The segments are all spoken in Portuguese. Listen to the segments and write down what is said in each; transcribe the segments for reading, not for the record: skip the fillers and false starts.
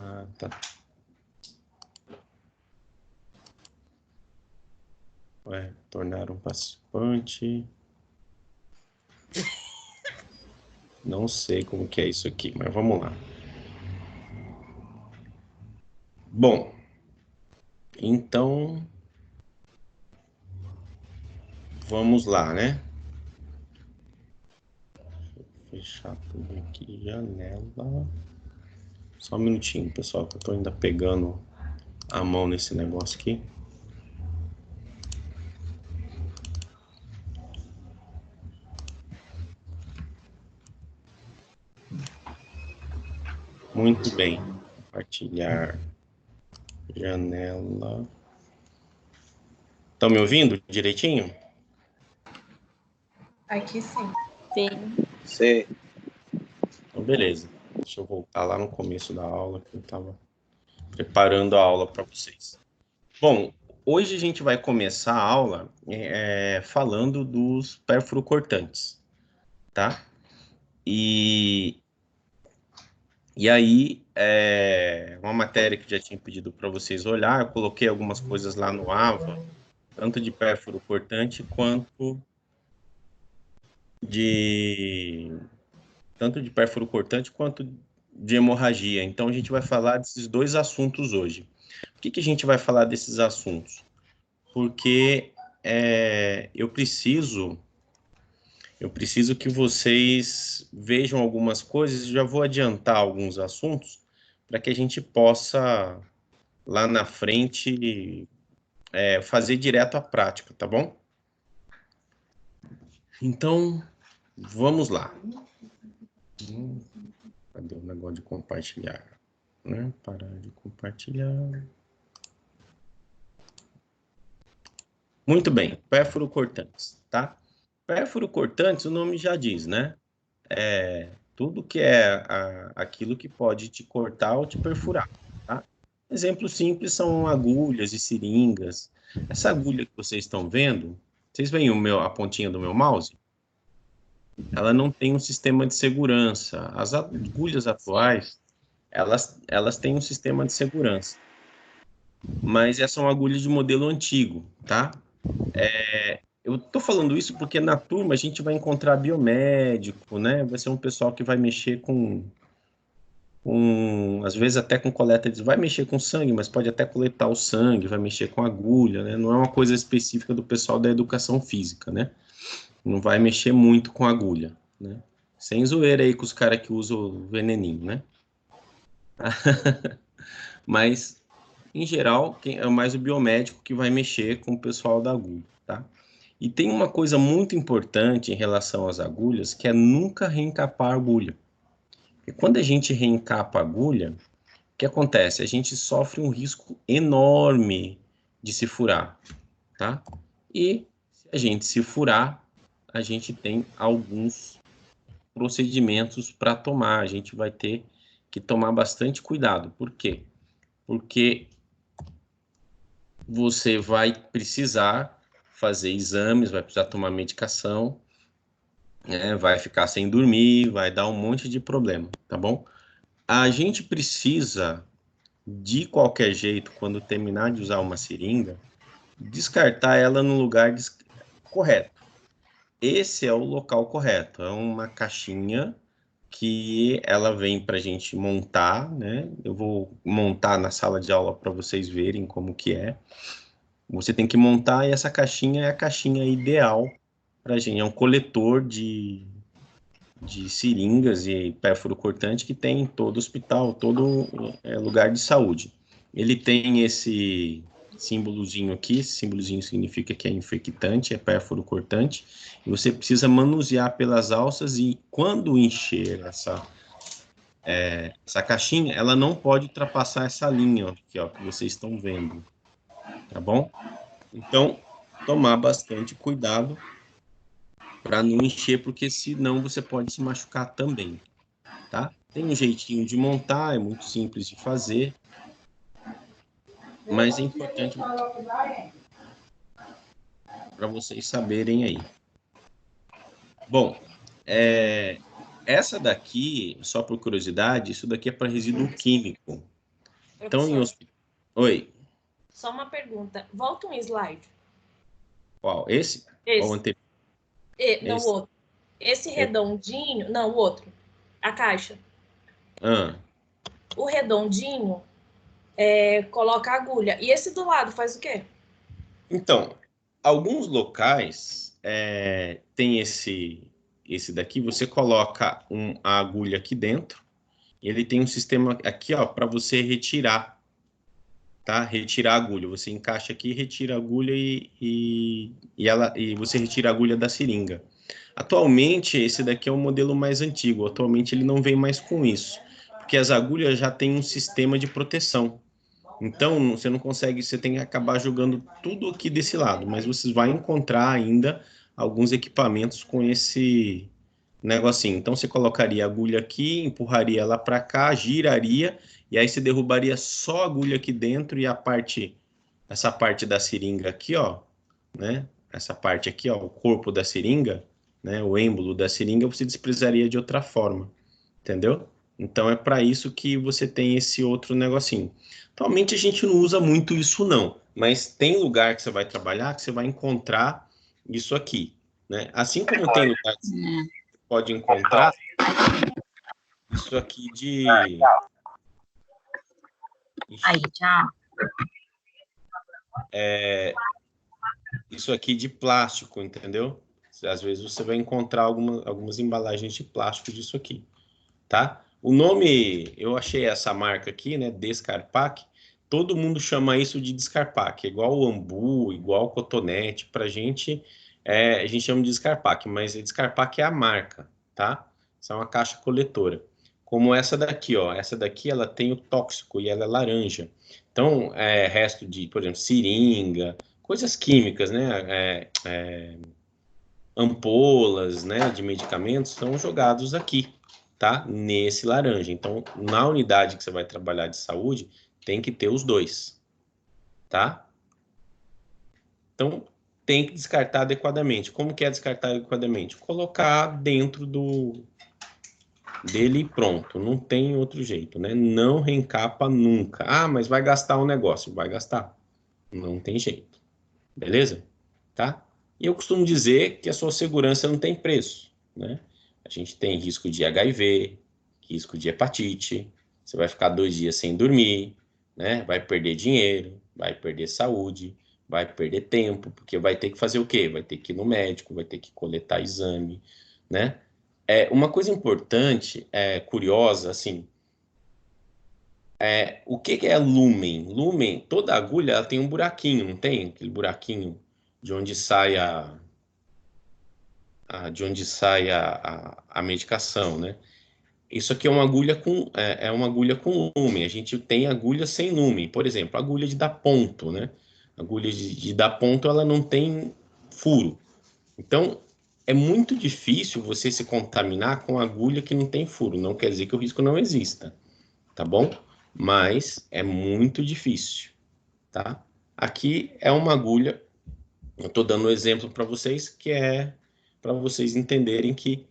Ah, tá. Ué, tornar um participante. Não sei como que é isso aqui, mas vamos lá. Bom, então vamos lá, né? Fechar tudo aqui, janela. Só um minutinho, pessoal, que eu tô ainda pegando a mão nesse negócio aqui. Muito bem. Compartilhar janela. Estão me ouvindo direitinho? Aqui sim. Sim. Sim. Então, beleza. Deixa eu voltar lá no começo da aula, que eu estava preparando a aula para vocês. Bom, hoje a gente vai começar a aula falando dos perfurocortantes, tá? E aí, uma matéria que já tinha pedido para vocês olhar, eu coloquei algumas coisas lá no AVA, tanto de perfurocortante quanto de de hemorragia. Então, a gente vai falar desses dois assuntos hoje. Por que a gente vai falar desses assuntos? Porque eu preciso que vocês vejam algumas coisas, já vou adiantar alguns assuntos, para que a gente possa, lá na frente, fazer direto à prática, tá bom? Então, vamos lá. Cadê o negócio de compartilhar? Né? Parar de compartilhar. Muito bem, perfurocortantes, tá? Perfurocortantes, o nome já diz, né? Tudo que aquilo que pode te cortar ou te perfurar, tá? Exemplos simples são agulhas e seringas. Essa agulha que vocês estão vendo, vocês veem a pontinha do meu mouse? Ela não tem um sistema de segurança. As agulhas atuais, elas têm um sistema de segurança. Mas essas são agulhas de modelo antigo, tá? Eu tô falando isso porque na turma a gente vai encontrar biomédico, né? Vai ser um pessoal que vai mexer às vezes até com coleta vai mexer com sangue, mas pode até coletar o sangue, vai mexer com agulha, né? Não é uma coisa específica do pessoal da educação física, né? Não vai mexer muito com agulha, né? Sem zoeira aí com os caras que usam o veneninho, né? Mas, em geral, é mais o biomédico que vai mexer com o pessoal da agulha, tá? E tem uma coisa muito importante em relação às agulhas, que é nunca reencapar a agulha. E quando a gente reencapa a agulha, o que acontece? A gente sofre um risco enorme de se furar, tá? E se a gente se furar, a gente tem alguns procedimentos para tomar. A gente vai ter que tomar bastante cuidado. Por quê? Porque você vai precisar fazer exames, vai precisar tomar medicação, né? Vai ficar sem dormir, vai dar um monte de problema, tá bom? A gente precisa, de qualquer jeito, quando terminar de usar uma seringa, descartar ela no lugar correto. Esse é o local correto. É uma caixinha que ela vem para a gente montar, né? Eu vou montar na sala de aula para vocês verem como que é. Você tem que montar e essa caixinha é a caixinha ideal para a gente. É um coletor de seringas e pérfuro cortante que tem em todo hospital, todo lugar de saúde. Ele tem esse símbolozinho aqui, esse símbolozinho significa que é infectante, é pérfuro cortante, e você precisa manusear pelas alças e quando encher essa caixinha, ela não pode ultrapassar essa linha aqui, ó, que vocês estão vendo, tá bom? Então, tomar bastante cuidado para não encher, porque senão você pode se machucar também, tá? Tem um jeitinho de montar, é muito simples de fazer, mas é importante para vocês saberem aí. Bom, essa daqui, só por curiosidade, isso daqui é para resíduo químico, Então, em Professor, hospital... Oi, só uma pergunta. Volta um slide. qual? Esse? Ou o Esse. anterior? Não, o Esse? outro. Esse É... redondinho. Não, o outro. A caixa. Ah, O redondinho coloca a agulha. E esse do lado faz o quê? então, alguns locais tem esse daqui, você coloca a agulha aqui dentro, e ele tem um sistema aqui, ó, para você retirar, tá? Retirar a agulha. Você encaixa aqui, retira a agulha e você retira a agulha da seringa. Atualmente, esse daqui é um modelo mais antigo. Atualmente, ele não vem mais com isso, porque as agulhas já têm um sistema de proteção. Então, você não consegue, você tem que acabar jogando tudo aqui desse lado, mas você vai encontrar ainda alguns equipamentos com esse negocinho. Então, você colocaria a agulha aqui, empurraria ela para cá, giraria, e aí você derrubaria só a agulha aqui dentro e essa parte da seringa aqui, ó, né? Essa parte aqui, ó, o corpo da seringa, né? O êmbolo da seringa, você desprezaria de outra forma, entendeu? Então é para isso que você tem esse outro negocinho. Atualmente a gente não usa muito isso não, mas tem lugar que você vai trabalhar que você vai encontrar isso aqui, né? Assim como tem lugar que você pode encontrar isso aqui de Aí, tchau. isso aqui de plástico, entendeu? Às vezes você vai encontrar algumas embalagens de plástico disso aqui, tá? O nome, eu achei essa marca aqui, né, Descarpac, todo mundo chama isso de Descarpac, igual o Ambu, igual o Cotonete, pra gente, a gente chama de Descarpac, mas Descarpac é a marca, tá? Isso é uma caixa coletora. Como essa daqui, ó, essa daqui ela tem o tóxico e ela é laranja. Então, resto de, por exemplo, seringa, coisas químicas, né, ampolas, né, de medicamentos são jogados aqui, tá? Nesse laranja. Então, na unidade que você vai trabalhar de saúde, tem que ter os dois, tá? Então, tem que descartar adequadamente. Como que é descartar adequadamente? Colocar dentro dele e pronto. Não tem outro jeito, né? Não reencapa nunca. Ah, mas vai gastar um negócio. Vai gastar. Não tem jeito. Beleza? Tá? E eu costumo dizer que a sua segurança não tem preço, né? A gente tem risco de HIV, risco de hepatite, você vai ficar 2 dias sem dormir, né? Vai perder dinheiro, vai perder saúde, vai perder tempo, porque vai ter que fazer o quê? Vai ter que ir no médico, vai ter que coletar exame, né? Uma coisa importante, curiosa, assim, o que é lumen? Lumen, toda agulha ela tem um buraquinho, não tem? Aquele buraquinho de onde sai a medicação, né? Isso aqui é uma agulha uma agulha com lumen. A gente tem agulha sem lumen, por exemplo, agulha de dar ponto, né? Agulha de dar ponto, ela não tem furo. Então, é muito difícil você se contaminar com agulha que não tem furo. Não quer dizer que o risco não exista, tá bom? Mas é muito difícil, tá? Aqui é uma agulha, eu estou dando um exemplo para vocês, que é para vocês entenderem que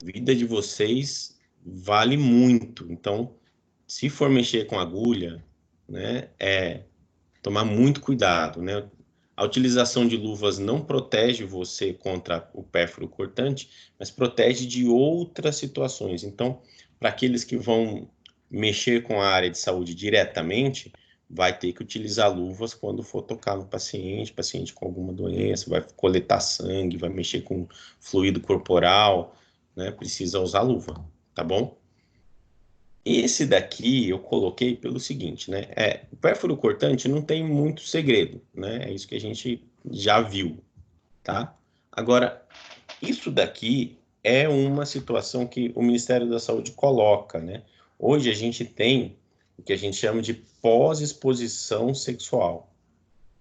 a vida de vocês vale muito. Então, se for mexer com agulha, né, tomar muito cuidado, né? A utilização de luvas não protege você contra o pérfuro cortante, mas protege de outras situações. Então, para aqueles que vão mexer com a área de saúde diretamente, vai ter que utilizar luvas quando for tocar no paciente com alguma doença, vai coletar sangue, vai mexer com fluido corporal, né? Precisa usar luva, tá bom? Esse daqui eu coloquei pelo seguinte, né? O pérfuro cortante não tem muito segredo, né? É isso que a gente já viu, tá? Agora, isso daqui é uma situação que o Ministério da Saúde coloca, né? Hoje a gente tem o que a gente chama de pós-exposição sexual,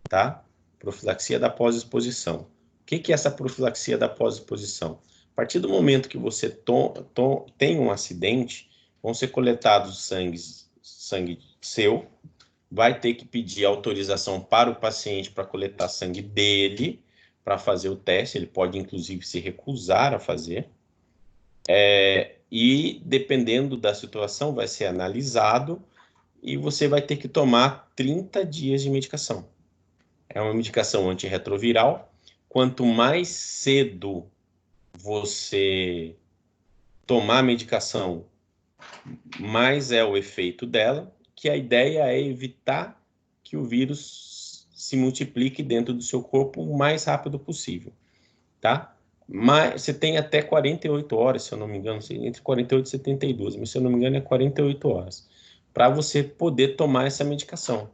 tá? Profilaxia da pós-exposição. O que é essa profilaxia da pós-exposição? A partir do momento que você tem um acidente, vão ser coletados sangue seu, vai ter que pedir autorização para o paciente para coletar sangue dele, para fazer o teste, ele pode inclusive se recusar a fazer, e dependendo da situação vai ser analisado e você vai ter que tomar 30 dias de medicação. É uma medicação antirretroviral. Quanto mais cedo você tomar a medicação, mais é o efeito dela, que a ideia é evitar que o vírus se multiplique dentro do seu corpo o mais rápido possível, tá? Mas você tem até 48 horas, se eu não me engano, entre 48 e 72, mas se eu não me engano é 48 horas, para você poder tomar essa medicação.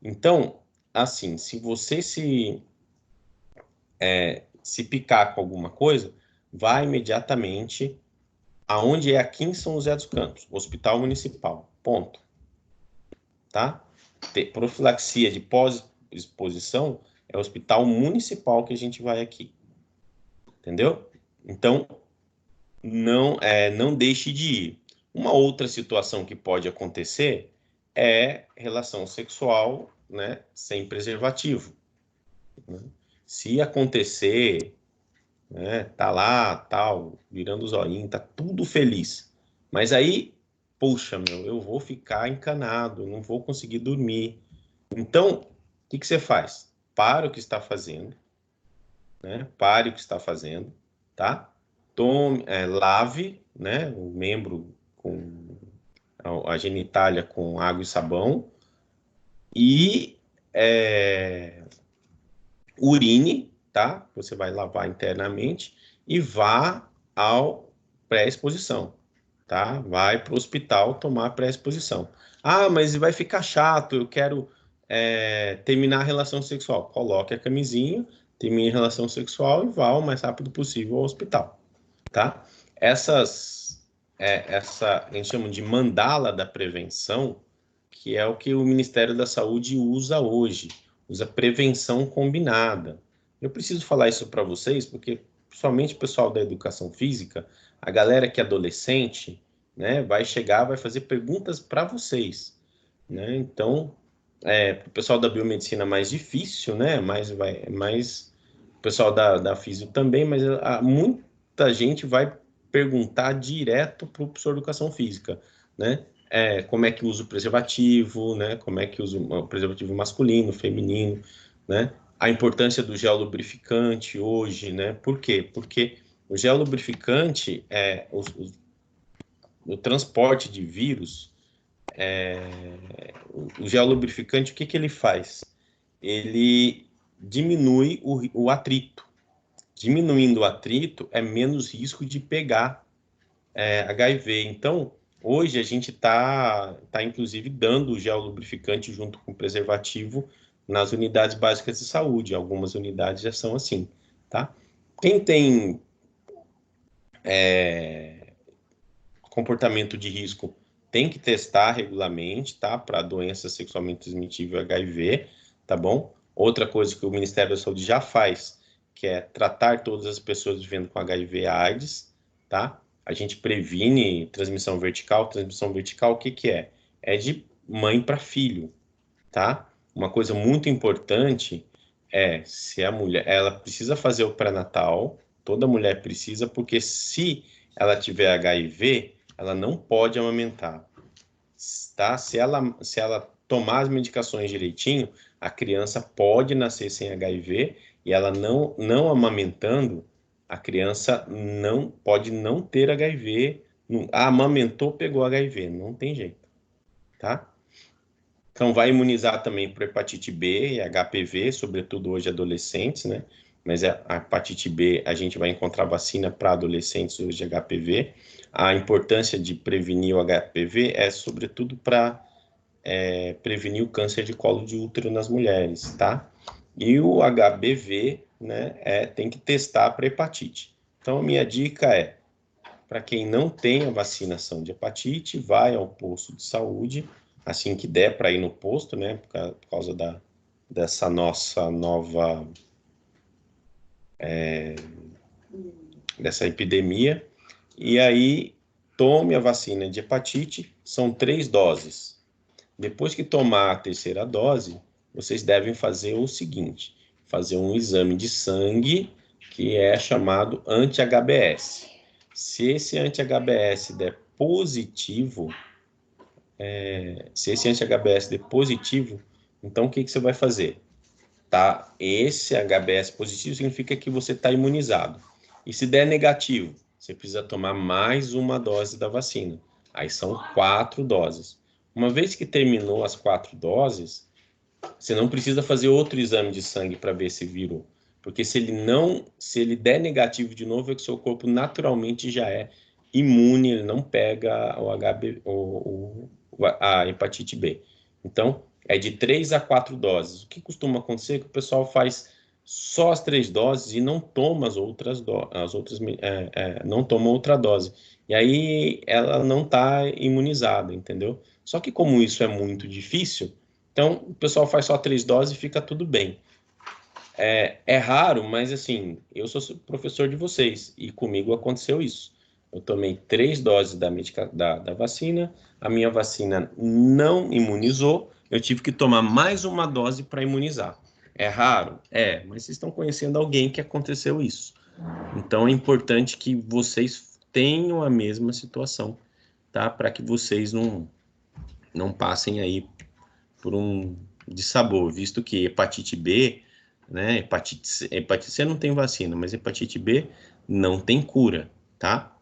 Então, assim, se você se picar com alguma coisa, vá imediatamente aonde é aqui em São José dos Campos, Hospital Municipal, ponto. Tá? Profilaxia de pós-exposição é o Hospital Municipal que a gente vai aqui, entendeu? Então, não deixe de ir. Uma outra situação que pode acontecer é relação sexual, né, sem preservativo, né? Se acontecer, né, tá lá, tal, virando os olhinhos, tá tudo feliz. Mas aí, poxa, meu, eu vou ficar encanado, não vou conseguir dormir. Então, o que você faz? Para o que está fazendo, né? Pare o que está fazendo, tá? Tome, lave, né, o membro com a genitália com água e sabão e urine, tá? Você vai lavar internamente e vá ao pré-exposição, tá? Vai para o hospital tomar pré-exposição. Ah, mas vai ficar chato, eu quero terminar a relação sexual. Coloque a camisinha, termine a relação sexual e vá o mais rápido possível ao hospital, tá? Essa a gente chama de mandala da prevenção, que é o que o Ministério da Saúde usa hoje, usa prevenção combinada. Eu preciso falar isso para vocês, porque principalmente o pessoal da educação física, a galera que é adolescente, né, vai chegar, vai fazer perguntas para vocês, né? Então, o pessoal da biomedicina mais difícil, né? Mais o pessoal da físio também, mas muita gente vai perguntar direto para o professor de educação física, né? Como é que usa o preservativo, né? Como é que usa o preservativo masculino, feminino, né? A importância do gel lubrificante hoje, né? Por quê? Porque o gel lubrificante, o transporte de vírus, o gel lubrificante, o que ele faz? Ele diminui o atrito. Diminuindo o atrito, é menos risco de pegar HIV. Então, hoje a gente tá inclusive dando o gel lubrificante junto com o preservativo nas unidades básicas de saúde. Algumas unidades já são assim, tá? Quem tem comportamento de risco tem que testar regularmente, tá? Para doença sexualmente transmissível HIV, tá bom? Outra coisa que o Ministério da Saúde já faz, que é tratar todas as pessoas vivendo com HIV/AIDS, tá? A gente previne transmissão vertical. Transmissão vertical, o que que é? É de mãe para filho, tá? Uma coisa muito importante se a mulher, ela precisa fazer o pré-natal, toda mulher precisa, porque se ela tiver HIV, ela não pode amamentar, tá? Se ela tomar as medicações direitinho, a criança pode nascer sem HIV e ela não amamentando, a criança não pode não ter HIV. Amamentou, pegou HIV, não tem jeito, tá? Então, vai imunizar também para hepatite B e HPV, sobretudo hoje adolescentes, né? Mas a hepatite B, a gente vai encontrar vacina para adolescentes hoje de HPV. A importância de prevenir o HPV é, sobretudo, para prevenir o câncer de colo de útero nas mulheres, tá? E o HBV, né, tem que testar para hepatite. Então, a minha dica é, para quem não tem a vacinação de hepatite, vai ao posto de saúde, assim que der para ir no posto, né? Por causa dessa nossa nova dessa epidemia. E aí tome a vacina de hepatite, são 3 doses. Depois que tomar a terceira dose, vocês devem fazer o seguinte: fazer um exame de sangue que é chamado anti-HBS. Se esse anti-HBS der positivo, se esse anti-HBsD positivo, então o que você vai fazer? Tá? Esse HBs positivo significa que você está imunizado. E se der negativo, você precisa tomar mais uma dose da vacina. Aí são 4 doses. Uma vez que terminou as 4 doses, você não precisa fazer outro exame de sangue para ver se virou. Porque se ele der negativo de novo, é que seu corpo naturalmente já é imune, ele não pega a hepatite B. Então, é de 3 a 4 doses. O que costuma acontecer é que o pessoal faz só as 3 doses e não toma não toma outra dose. E aí ela não está imunizada, entendeu? Só que como isso é muito difícil, então o pessoal faz só 3 doses e fica tudo bem. É raro, mas assim, eu sou professor de vocês e comigo aconteceu isso. Eu tomei 3 doses da vacina, a minha vacina não imunizou, eu tive que tomar mais uma dose para imunizar. É raro? É, mas vocês estão conhecendo alguém que aconteceu isso. Então é importante que vocês tenham a mesma situação, tá? Para que vocês não passem aí por um dissabor, visto que hepatite B, né? Hepatite C não tem vacina, mas hepatite B não tem cura, tá?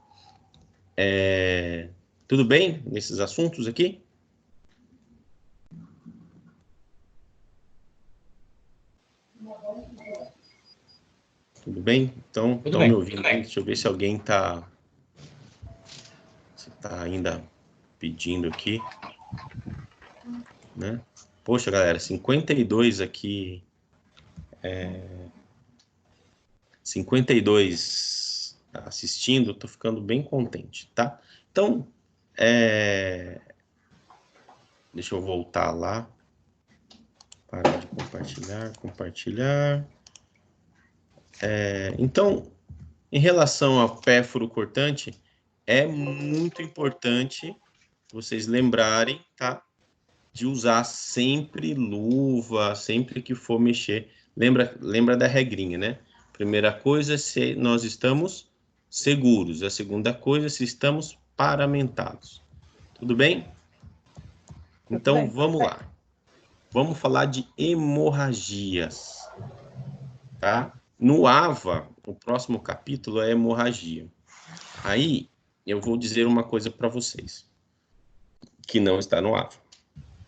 Tudo bem nesses assuntos aqui? Tudo bem? Então, Tudo estão me bem. ouvindo aí? Deixa eu ver se alguém está ainda pedindo aqui, né? Poxa, galera, 52 aqui, 52 assistindo, tô ficando bem contente, tá? Então, deixa eu voltar lá. Parar de compartilhar. Então, em relação ao pérfuro cortante, é muito importante vocês lembrarem, tá? De usar sempre luva, sempre que for mexer. Lembra da regrinha, né? Primeira coisa é se nós estamos seguros. A segunda coisa é se estamos paramentados. Tudo bem? Então, vamos lá. Vamos falar de hemorragias, tá? No AVA, o próximo capítulo é hemorragia. Aí, eu vou dizer uma coisa para vocês, que não está no AVA.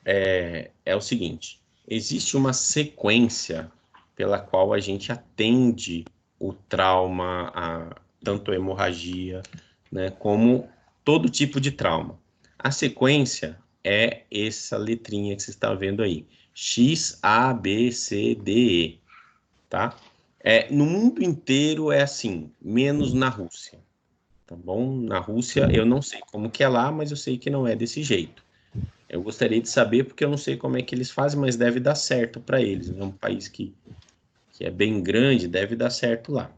É o seguinte, existe uma sequência pela qual a gente atende o trauma, tanto a hemorragia, né, como todo tipo de trauma. A sequência é essa letrinha que você está vendo aí, X, A, B, C, D, E, tá? No mundo inteiro é assim, menos na Rússia, tá bom? Na Rússia eu não sei como que é lá, mas eu sei que não é desse jeito. Eu gostaria de saber, porque eu não sei como é que eles fazem, mas deve dar certo para eles. É um país que é bem grande, deve dar certo lá.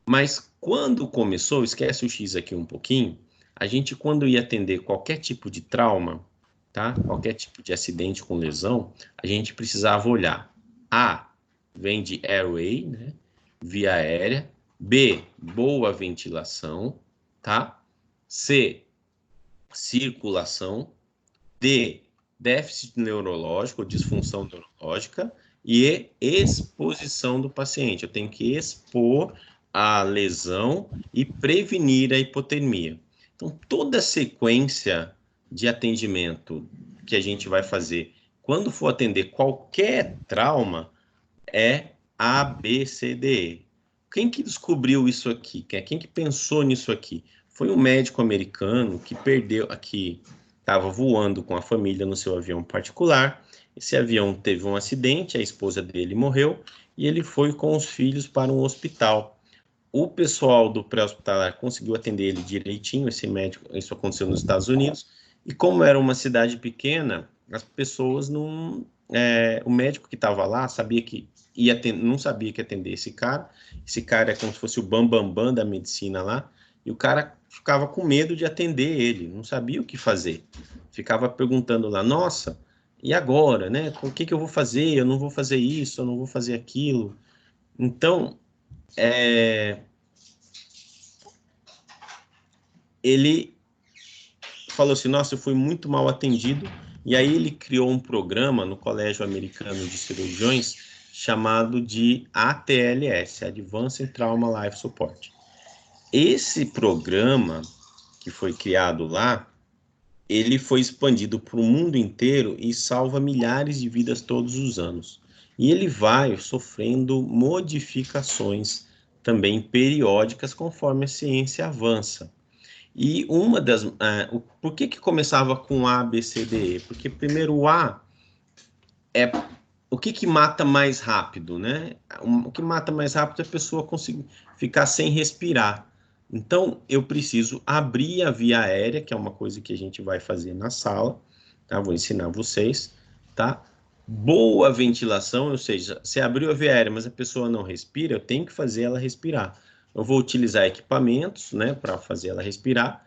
Mas quando começou, esquece o X aqui um pouquinho, a gente, quando ia atender qualquer tipo de trauma, tá? Qualquer tipo de acidente com lesão, a gente precisava olhar. A, vem de airway, né? Via aérea. B, boa ventilação, tá? C, circulação. D, déficit neurológico, disfunção neurológica, e exposição do paciente. Eu tenho que expor a lesão e prevenir a hipotermia. Então, toda a sequência de atendimento que a gente vai fazer quando for atender qualquer trauma é A, B, C, D, E. Quem que descobriu isso aqui? Quem que pensou nisso aqui? Foi um médico americano que estava voando com a família no seu avião particular. Esse avião teve um acidente, a esposa dele morreu e ele foi com os filhos para um hospital. O pessoal do pré-hospitalar conseguiu atender ele direitinho, esse médico, isso aconteceu nos Estados Unidos, e como era uma cidade pequena, as pessoas não... o médico que estava lá sabia que não sabia que atender esse cara é como se fosse o bambambam bam, bam da medicina lá, e o cara ficava com medo de atender ele, não sabia o que fazer. Ficava perguntando lá, nossa, e agora, né? O que eu vou fazer? Eu não vou fazer isso, eu não vou fazer aquilo. Então, ele falou assim, nossa, eu fui muito mal atendido, e aí ele criou um programa no Colégio Americano de Cirurgiões chamado de ATLS, Advanced Trauma Life Support. Esse programa que foi criado lá, ele foi expandido para o mundo inteiro e salva milhares de vidas todos os anos. E ele vai sofrendo modificações também periódicas conforme a ciência avança. E uma das... por que começava com A, B, C, D, E? Porque primeiro o A é o que mata mais rápido, né? O que mata mais rápido é a pessoa conseguir ficar sem respirar. Então, eu preciso abrir a via aérea, que é uma coisa que a gente vai fazer na sala, tá? Vou ensinar vocês, tá? Boa ventilação, ou seja, se abriu a via aérea, mas a pessoa não respira, eu tenho que fazer ela respirar. Eu vou utilizar equipamentos, né, para fazer ela respirar,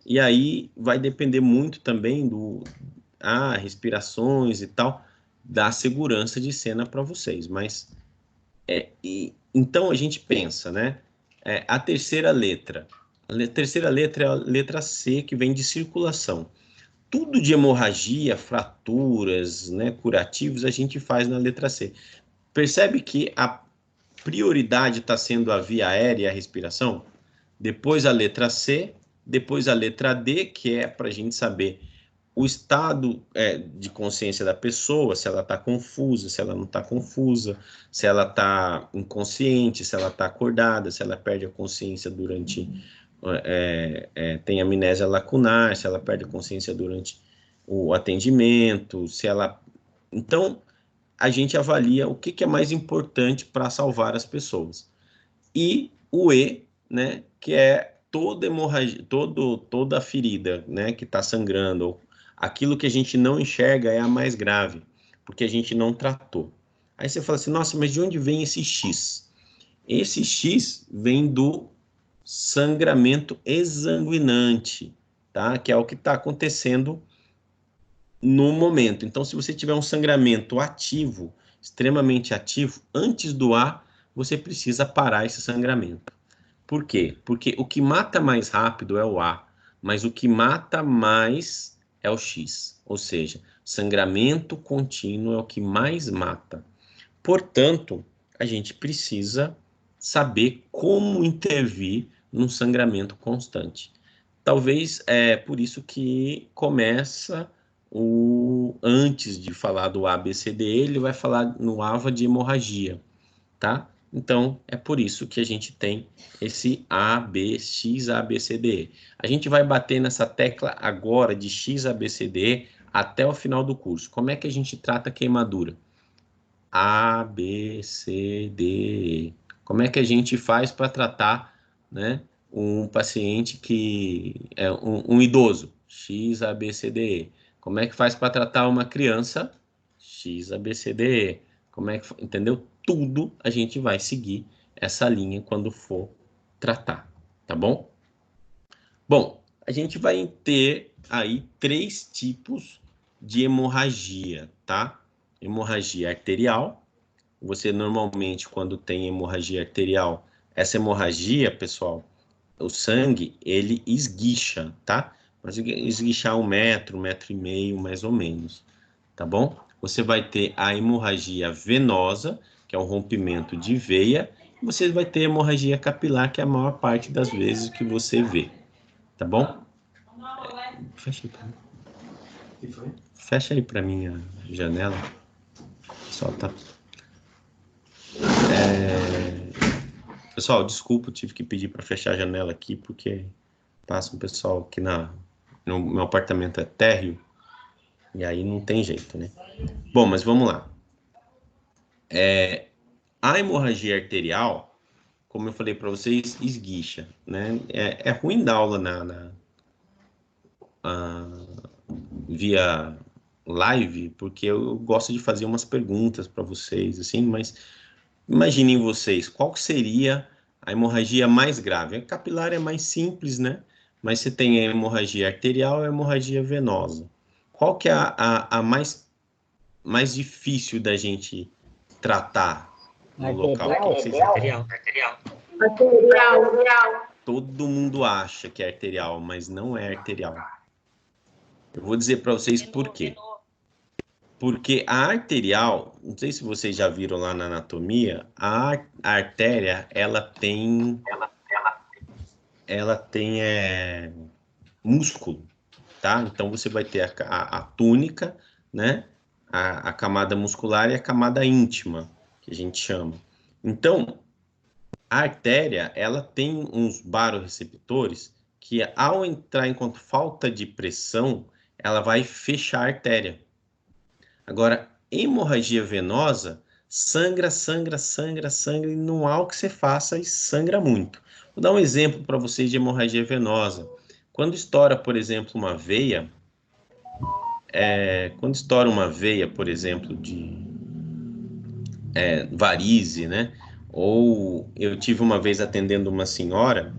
e aí vai depender muito também respirações e tal, da segurança de cena para vocês, mas então a gente pensa, né? A terceira letra é a letra C, que vem de circulação. Tudo de hemorragia, fraturas, né, curativos, a gente faz na letra C. Percebe que a prioridade está sendo a via aérea e a respiração? Depois a letra C, depois a letra D, que é para a gente saber o estado de consciência da pessoa, se ela está confusa, se ela não está confusa, se ela está inconsciente, se ela está acordada, se ela perde a consciência durante... tem amnésia lacunar, se ela perde a consciência durante o atendimento, se ela... Então, a gente avalia o que é mais importante para salvar as pessoas. E o E, né, que é toda hemorragia, toda a ferida, né, que está sangrando, ou aquilo que a gente não enxerga é a mais grave, porque a gente não tratou. Aí você fala assim, nossa, mas de onde vem esse X? Esse X vem do sangramento exsanguinante, tá? Que é o que está acontecendo no momento. Então, se você tiver um sangramento ativo, extremamente ativo, antes do A, você precisa parar esse sangramento. Por quê? Porque o que mata mais rápido é o A, mas o que mata mais é o X. Ou seja, sangramento contínuo é o que mais mata. Portanto, a gente precisa saber como intervir num sangramento constante. Talvez é por isso que começa antes de falar do ABCD, ele vai falar no AVA de hemorragia, tá? Então, é por isso que a gente tem esse A, B, X, A, B, C, D, E. A gente vai bater nessa tecla agora de X, A, B, C, D, E até o final do curso. Como é que a gente trata queimadura? A, B, C, D, E. Como é que a gente faz para tratar, né, um paciente que é um idoso? X, A, B, C, D, E. Como é que faz para tratar uma criança? X, A, B, C, D, E. Como é que, entendeu? Tudo a gente vai seguir essa linha quando for tratar, tá bom? Bom, a gente vai ter aí 3 tipos de hemorragia, tá? Hemorragia arterial. Você normalmente, quando tem hemorragia arterial, essa hemorragia, pessoal, o sangue, ele esguicha, tá? Mas esguichar 1 metro e meio, mais ou menos, tá bom? Você vai ter a hemorragia venosa, que é um rompimento de veia, e você vai ter a hemorragia capilar, que é a maior parte das vezes que você vê, tá bom? Fecha aí pra mim. Que foi? Fecha aí pra mim a janela. Só tá... Pessoal, desculpa, eu tive que pedir para fechar a janela aqui, porque passa um pessoal aqui no meu apartamento é térreo, e aí não tem jeito, né? Bom, mas vamos lá. A hemorragia arterial, como eu falei para vocês, esguicha, né? É ruim dar aula via live, porque eu gosto de fazer umas perguntas para vocês, assim, mas imaginem vocês, qual seria a hemorragia mais grave? A capilar é mais simples, né? Mas você tem a hemorragia arterial e a hemorragia venosa. Qual que é a mais difícil da gente tratar no local? O que vocês acham? Arterial. Todo mundo acha que é arterial, mas não é arterial. Eu vou dizer para vocês por quê. Porque a arterial, não sei se vocês já viram lá na anatomia, a artéria, ela tem músculo, tá? Então, você vai ter a túnica, né? A camada muscular e a camada íntima, que a gente chama. Então, a artéria, ela tem uns baroreceptores que, ao entrar em falta de pressão, ela vai fechar a artéria. Agora, hemorragia venosa, sangra, e não há o que você faça e sangra muito. Vou dar um exemplo para vocês de hemorragia venosa. Quando estoura, por exemplo, uma veia, por exemplo, de varize, né? Ou eu tive uma vez atendendo uma senhora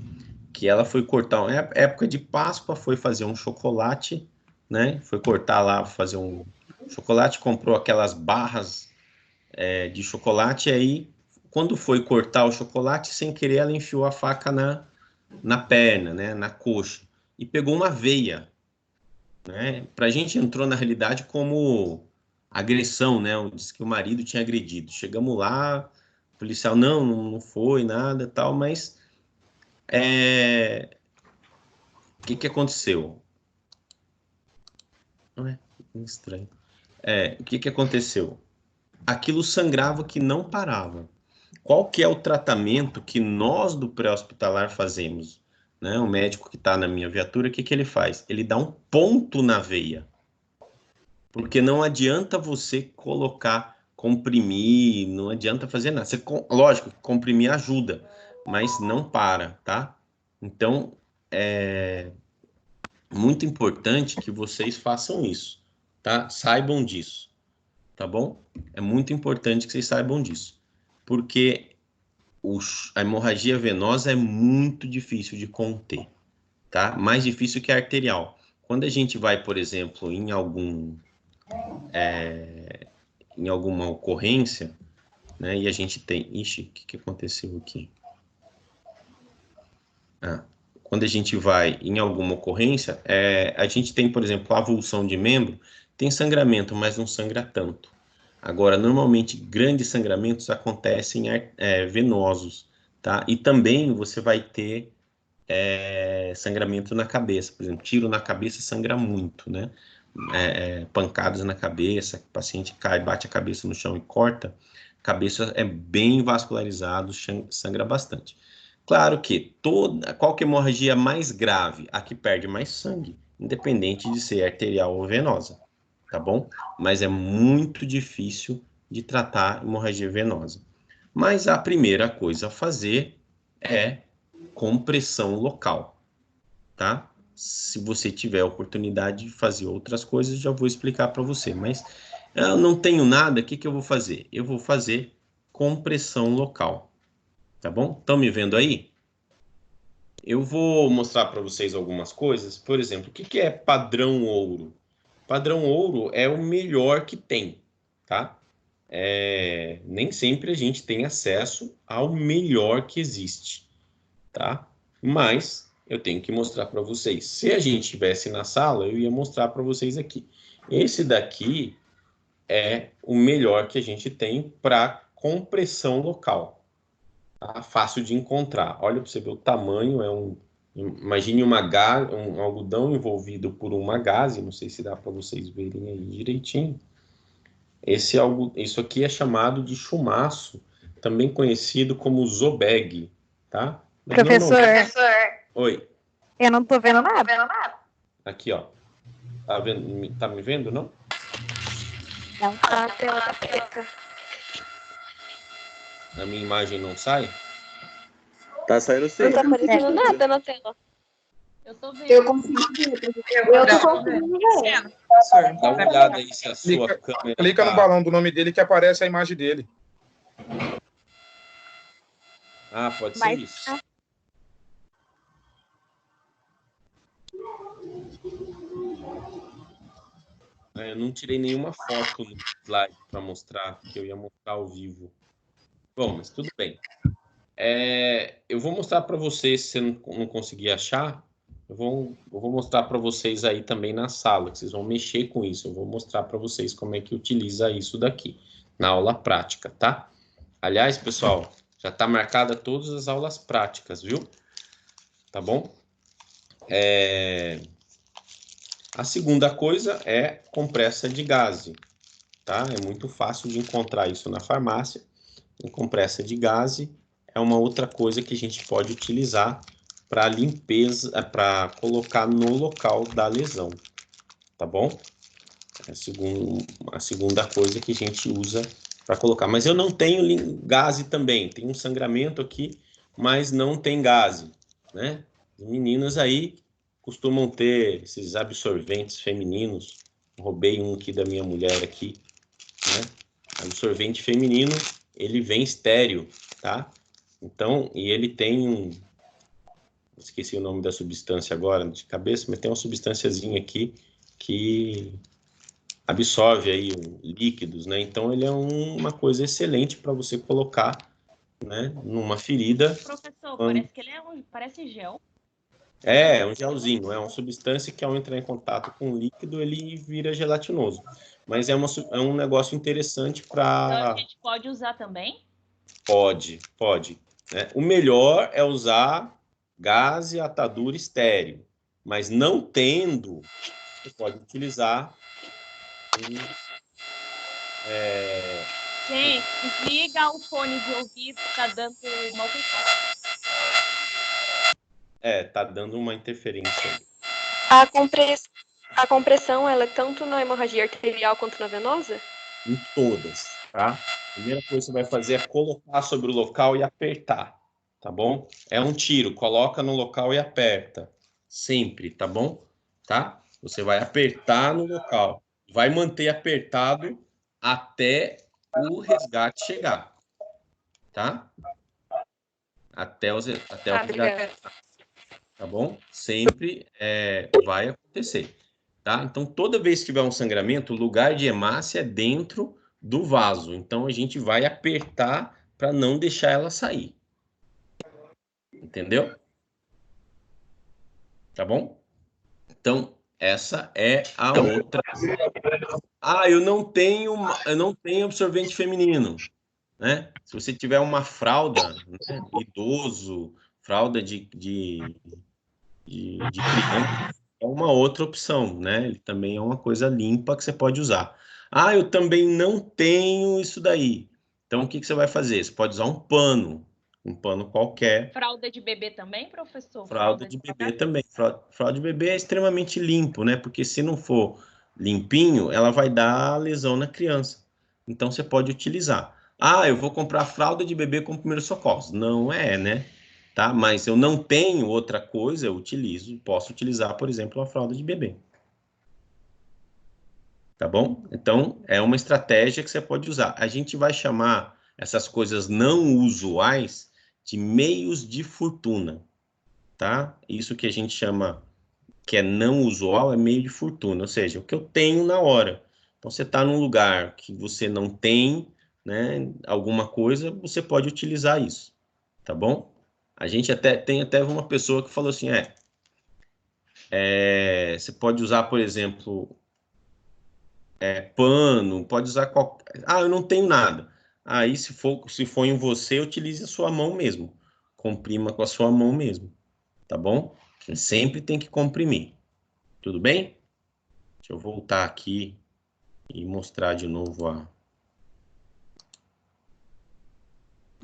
que ela foi cortar, época de Páscoa, foi fazer um chocolate, né? Foi cortar lá, fazer um chocolate, comprou aquelas barras de chocolate, e aí, quando foi cortar o chocolate, sem querer, ela enfiou a faca na perna, né? Na coxa, e pegou uma veia, né? Pra gente entrou na realidade como agressão, né? Disse que o marido tinha agredido. Chegamos lá, o policial, não foi nada, tal, mas o que aconteceu? Não é estranho. O que aconteceu? Aquilo sangrava que não parava. Qual que é o tratamento que nós do pré-hospitalar fazemos? Né? O médico que está na minha viatura, o que ele faz? Ele dá um ponto na veia. Porque não adianta você comprimir, não adianta fazer nada. Lógico, comprimir ajuda, mas não para, tá? Então, é muito importante que vocês façam isso, tá? Saibam disso, tá bom? É muito importante que vocês saibam disso, porque a hemorragia venosa é muito difícil de conter, tá? Mais difícil que a arterial. Quando a gente vai, por exemplo, em alguma ocorrência, né? E a gente tem... Ixi, o que aconteceu aqui? Quando a gente vai em alguma ocorrência, a gente tem, por exemplo, avulsão de membro, tem sangramento, mas não sangra tanto. Agora, normalmente, grandes sangramentos acontecem venosos, tá? E também você vai ter sangramento na cabeça. Por exemplo, tiro na cabeça sangra muito, né? Pancadas na cabeça, o paciente cai, bate a cabeça no chão e corta, a cabeça é bem vascularizado, sangra bastante. Claro que qual que é a hemorragia mais grave? A que perde mais sangue, independente de ser arterial ou venosa, tá bom? Mas é muito difícil de tratar hemorragia venosa. Mas a primeira coisa a fazer é compressão local, tá? Se você tiver a oportunidade de fazer outras coisas, já vou explicar para você. Mas eu não tenho nada, o que eu vou fazer? Eu vou fazer compressão local, tá bom? Estão me vendo aí? Eu vou mostrar para vocês algumas coisas. Por exemplo, o que é padrão ouro? Padrão ouro é o melhor que tem, tá? Nem sempre a gente tem acesso ao melhor que existe, tá? Mas eu tenho que mostrar para vocês. Se a gente estivesse na sala, eu ia mostrar para vocês aqui. Esse daqui é o melhor que a gente tem para compressão local. Tá? Fácil de encontrar. Olha para você ver o tamanho. Imagine um algodão envolvido por uma gaze. Não sei se dá para vocês verem aí direitinho. Isso aqui é chamado de chumaço, também conhecido como zobeg, tá? Professor, Oi. Eu não tô vendo nada. Aqui, ó. Tá vendo? Tá me vendo, não? Não, tá a tela tá preta. A minha imagem não sai? Tá saindo sim. Não tá aparecendo nada na tela. Eu tô vendo. Eu consigo ver. Eu tô conseguindo ver. Dá uma olhada aí se a sua câmera Clica no balão do nome dele que aparece a imagem dele. Ah, pode ser isso. Eu não tirei nenhuma foto no slide para mostrar, que eu ia mostrar ao vivo. Bom, mas tudo bem. Eu vou mostrar para vocês, se você não conseguir achar, eu vou mostrar para vocês aí também na sala, que vocês vão mexer com isso. Eu vou mostrar para vocês como é que utiliza isso daqui, na aula prática, tá? Aliás, pessoal, já está marcada todas as aulas práticas, viu? Tá bom? A segunda coisa é compressa de gaze, tá? É muito fácil de encontrar isso na farmácia. Compressa de gaze é uma outra coisa que a gente pode utilizar para limpeza, para colocar no local da lesão, tá bom? É a segunda coisa que a gente usa para colocar. Mas eu não tenho gaze também, tem um sangramento aqui, mas não tem gaze, né? As meninas aí costumam ter esses absorventes femininos. Roubei um aqui da minha mulher aqui, né? Absorvente feminino, ele vem estéreo, tá? Então, e ele tem esqueci o nome da substância agora de cabeça, mas tem uma substânciazinha aqui que absorve aí líquidos, né? Então, ele é uma coisa excelente para você colocar, né, numa ferida. Professor, parece que ele parece gel. É um gelzinho, é uma substância que ao entrar em contato com o líquido, ele vira gelatinoso. Mas é um negócio interessante para... Então, a gente pode usar também? Pode. Né? O melhor é usar gás e atadura estéreo. Mas não tendo, você pode utilizar... Gente, desliga o fone de ouvido, tá dando mal contato. Tá dando uma interferência aí. A compressão, ela é tanto na hemorragia arterial quanto na venosa? Em todas, tá? A primeira coisa que você vai fazer é colocar sobre o local e apertar, tá bom? É um tiro, coloca no local e aperta. Sempre, tá bom? Tá? Você vai apertar no local. Vai manter apertado até o resgate chegar, tá? Até o resgate, tá bom? Sempre vai acontecer, tá? Então, toda vez que tiver um sangramento, o lugar de hemácia é dentro do vaso. Então, a gente vai apertar para não deixar ela sair. Entendeu? Tá bom? Então, essa é a outra. Eu não tenho absorvente feminino, né? Se você tiver uma fralda, né, idoso, fralda de criança, é uma outra opção, né? Ele também é uma coisa limpa que você pode usar. Eu também não tenho isso daí. Então, o que você vai fazer? Você pode usar um pano qualquer. Fralda de bebê também, professor? Fralda de bebê também. Fralda de bebê é extremamente limpo, né? Porque se não for limpinho, ela vai dar lesão na criança. Então, você pode utilizar. Eu vou comprar fralda de bebê com primeiros socorros. Não é, né? Tá? Mas eu não tenho outra coisa, eu posso utilizar, por exemplo, a fralda de bebê. Tá bom? Então, é uma estratégia que você pode usar. A gente vai chamar essas coisas não usuais de meios de fortuna, tá? Isso que a gente chama que é não usual é meio de fortuna, ou seja, o que eu tenho na hora. Então, você está num lugar que você não tem, né, alguma coisa, você pode utilizar isso, tá bom? A gente tem até uma pessoa que falou assim, você pode usar, por exemplo, pano, pode usar qualquer... eu não tenho nada. Aí, se for em você, utilize a sua mão mesmo. Comprima com a sua mão mesmo, tá bom? Você sempre tem que comprimir. Tudo bem? Deixa eu voltar aqui e mostrar de novo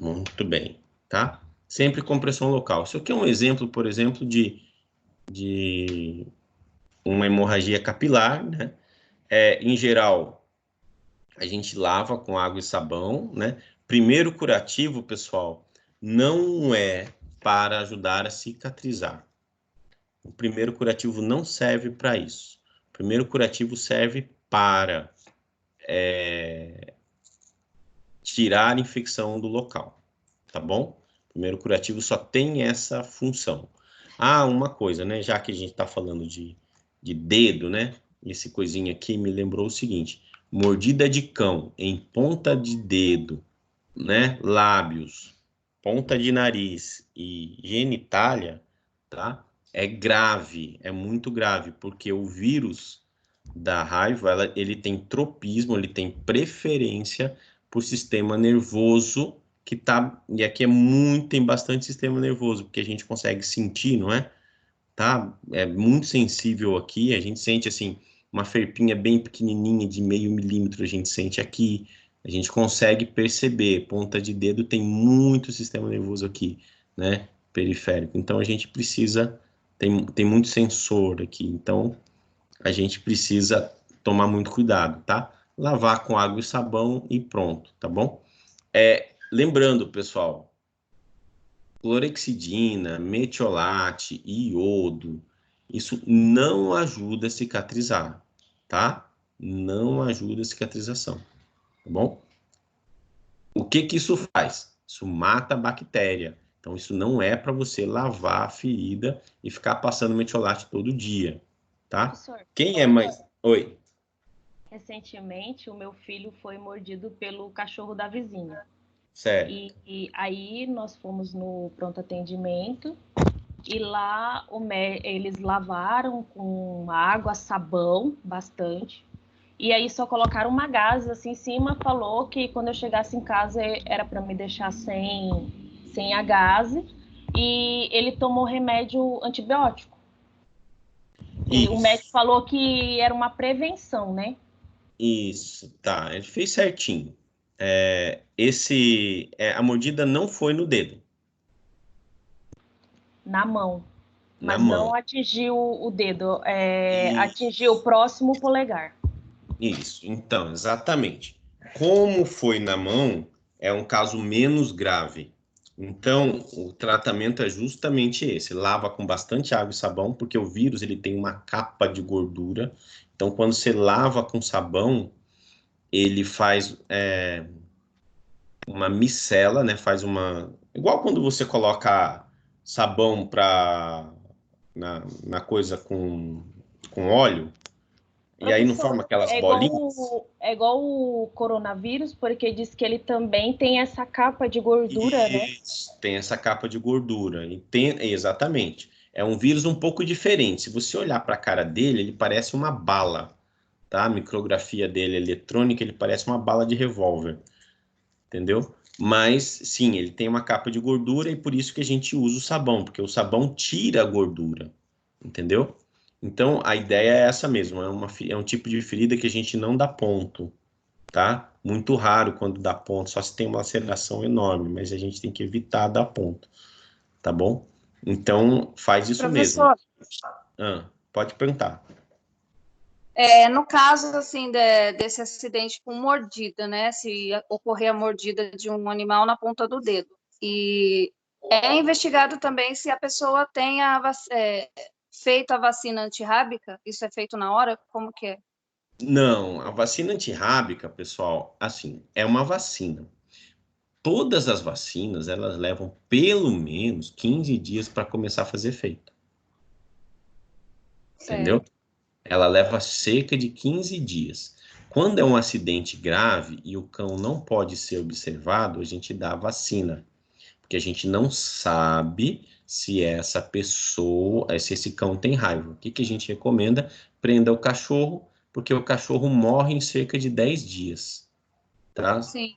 Muito bem, tá? Sempre compressão local. Isso aqui é um exemplo, por exemplo, de uma hemorragia capilar, né? Em geral, a gente lava com água e sabão, né? Primeiro curativo, pessoal, não é para ajudar a cicatrizar. O primeiro curativo não serve para isso. O primeiro curativo serve para tirar a infecção do local, tá bom? O primeiro curativo só tem essa função. Uma coisa, né? Já que a gente está falando de dedo, né? Esse coisinho aqui me lembrou o seguinte: mordida de cão em ponta de dedo, né? Lábios, ponta de nariz e genitália, tá? é grave, é muito grave, porque o vírus da raiva, ele tem tropismo, ele tem preferência por sistema nervoso, que tá, e aqui tem bastante sistema nervoso, porque a gente consegue sentir, não é? Tá? É muito sensível aqui, a gente sente assim, uma ferpinha bem pequenininha de 0,5 milímetro, a gente sente aqui, a gente consegue perceber, ponta de dedo tem muito sistema nervoso aqui, né? Periférico. Então a gente precisa, tem muito sensor aqui, então a gente precisa tomar muito cuidado, tá? Lavar com água e sabão e pronto, tá bom? Lembrando, pessoal, clorexidina, metiolate, iodo, isso não ajuda a cicatrizar, tá? Não ajuda a cicatrização, tá bom? O que que isso faz? Isso mata a bactéria. Então, isso não é para você lavar a ferida e ficar passando metiolate todo dia, tá? Professor, Quem é mais... Oi. recentemente o meu filho foi mordido pelo cachorro da vizinha. Certo. E aí nós fomos no pronto atendimento e lá eles lavaram com água, sabão, bastante. E aí só colocaram uma gase assim em cima, falou que quando eu chegasse em casa era para me deixar sem a gase. E ele tomou remédio antibiótico. E o médico falou que era uma prevenção, né? Isso, tá. Ele fez certinho. A mordida não foi no dedo. Na mão. Na Mas mão. não atingiu o dedo, atingiu o próximo polegar. Isso, então, exatamente. Como foi na mão, é um caso menos grave. Então, o tratamento é justamente esse. Lava com bastante água e sabão, porque o vírus ele tem uma capa de gordura. Então, quando você lava com sabão, ele faz uma micela, né? Faz uma... Igual quando você coloca sabão na coisa com óleo, e aí não Professor, forma aquelas é igual, bolinhas. é igual o coronavírus, porque diz que ele também tem essa capa de gordura, né? Isso, tem essa capa de gordura. Exatamente. É um vírus um pouco diferente. Se você olhar para a cara dele, ele parece uma bala, tá? A micrografia dele eletrônica, ele parece uma bala de revólver, entendeu? Mas, sim, ele tem uma capa de gordura e por isso que a gente usa o sabão, porque o sabão tira a gordura, entendeu? Então, a ideia é essa mesmo, é um tipo de ferida que a gente não dá ponto, tá? Muito raro quando dá ponto, só se tem uma laceração enorme, mas a gente tem que evitar dar ponto, tá bom? Então, faz isso mesmo. Pode perguntar. No caso, assim, desse acidente com mordida, né? Se ocorrer a mordida de um animal na ponta do dedo. E é investigado também se a pessoa tenha feito a vacina antirrábica. Isso é feito na hora? Como que é? Não, a vacina antirrábica, pessoal, assim, é uma vacina. Todas as vacinas, elas levam pelo menos 15 dias para começar a fazer efeito. Entendeu? Certo. Ela leva cerca de 15 dias. Quando é um acidente grave e o cão não pode ser observado, a gente dá a vacina. Porque a gente não sabe se essa pessoa, se esse cão tem raiva. O que que a gente recomenda? Prenda o cachorro, porque o cachorro morre em cerca de 10 dias. Tá? Sim.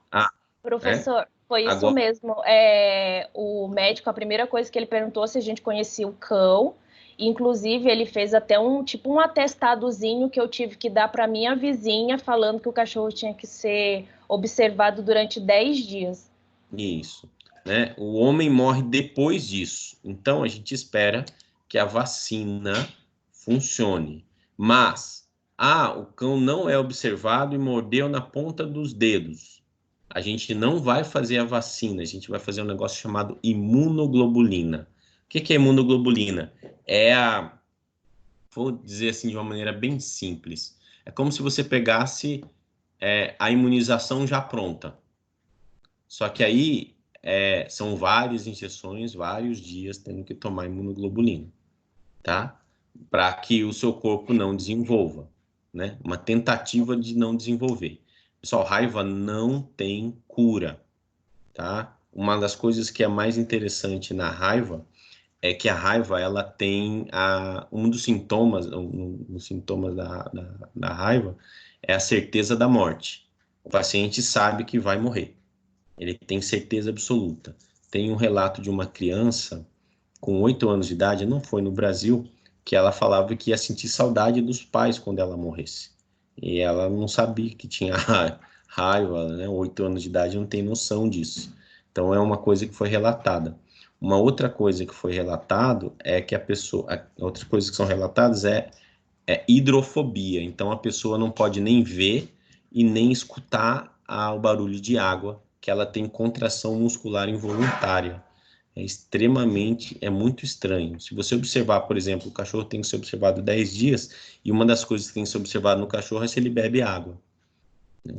Professor, foi isso Agora... mesmo. O médico, a primeira coisa que ele perguntou se a gente conhecia o cão. Inclusive, ele fez até um atestadozinho que eu tive que dar para minha vizinha, falando que o cachorro tinha que ser observado durante 10 dias. Isso. Né? O homem morre depois disso. Então, a gente espera que a vacina funcione. Mas, o cão não é observado e mordeu na ponta dos dedos. A gente não vai fazer a vacina, a gente vai fazer um negócio chamado imunoglobulina. O que é imunoglobulina? Vou dizer assim de uma maneira bem simples, é como se você pegasse a imunização já pronta. Só que aí são várias injeções, vários dias tendo que tomar imunoglobulina, tá? Para que o seu corpo não desenvolva, né? Uma tentativa de não desenvolver. Pessoal, raiva não tem cura, tá? Uma das coisas que é mais interessante na raiva é que a raiva, ela tem um dos sintomas, da raiva é a certeza da morte. O paciente sabe que vai morrer. Ele tem certeza absoluta. Tem um relato de uma criança com 8 anos de idade, não foi no Brasil, que ela falava que ia sentir saudade dos pais quando ela morresse. E ela não sabia que tinha raiva, né? 8 anos de idade não tem noção disso. Então é uma coisa que foi relatada. Uma outra coisa que foi relatado é que outras coisas que são relatadas é hidrofobia. Então a pessoa não pode nem ver e nem escutar o barulho de água, que ela tem contração muscular involuntária. É muito estranho. Se você observar, por exemplo, o cachorro tem que ser observado 10 dias, e uma das coisas que tem que ser observado no cachorro é se ele bebe água.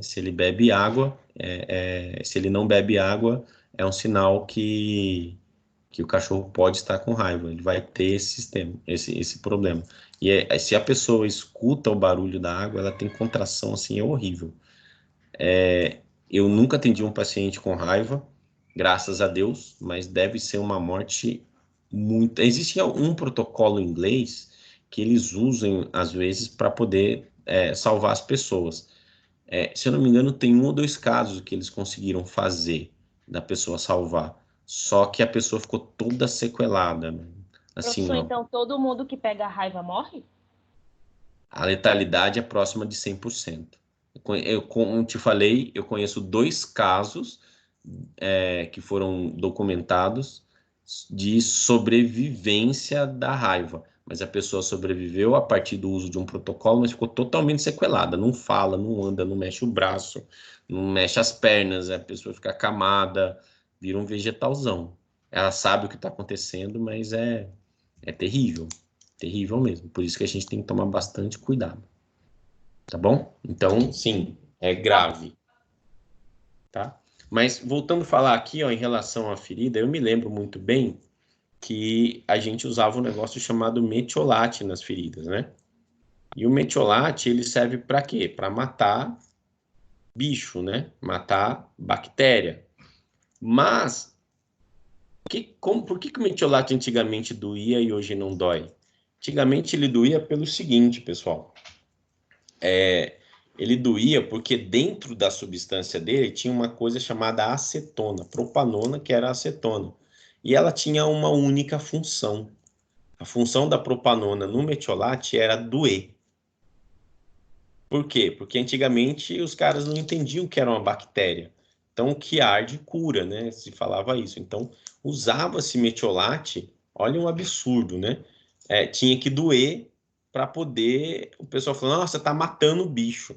Se ele bebe água, se ele não bebe água, é um sinal que o cachorro pode estar com raiva, ele vai ter esse problema. E se a pessoa escuta o barulho da água, ela tem contração, assim, é horrível. Eu nunca atendi um paciente com raiva, graças a Deus, mas deve ser uma morte muito... Existe um protocolo inglês que eles usam, às vezes, para poder salvar as pessoas. Se eu não me engano, tem 1 ou 2 casos que eles conseguiram fazer da pessoa salvar. Só que a pessoa ficou toda sequelada, né? Assim, Professor, ó, então todo mundo que pega a raiva morre? a letalidade é próxima de 100%. Como te falei, eu conheço 2 casos que foram documentados de sobrevivência da raiva. Mas a pessoa sobreviveu a partir do uso de um protocolo, mas ficou totalmente sequelada. Não fala, não anda, não mexe o braço, não mexe as pernas, a pessoa fica acamada, vira um vegetalzão. Ela sabe o que está acontecendo, mas é terrível. Terrível mesmo. Por isso que a gente tem que tomar bastante cuidado. Tá bom? Então, sim, é grave. Tá? Mas voltando a falar aqui, ó, em relação à ferida, eu me lembro muito bem que a gente usava um negócio chamado metiolate nas feridas, né? E o metiolate, ele serve para quê? Para matar bicho, né? Matar bactéria. Mas, por que o metiolate antigamente doía e hoje não dói? Antigamente ele doía pelo seguinte, pessoal. Ele doía porque dentro da substância dele tinha uma coisa chamada acetona, propanona, que era acetona. E ela tinha uma única função. A função da propanona no metiolate era doer. Por quê? Porque antigamente os caras não entendiam que era uma bactéria. Então, o que arde cura, né? Se falava isso. Então, usava-se metiolate, olha um absurdo, né? Tinha que doer para poder... O pessoal falou, nossa, tá matando o bicho.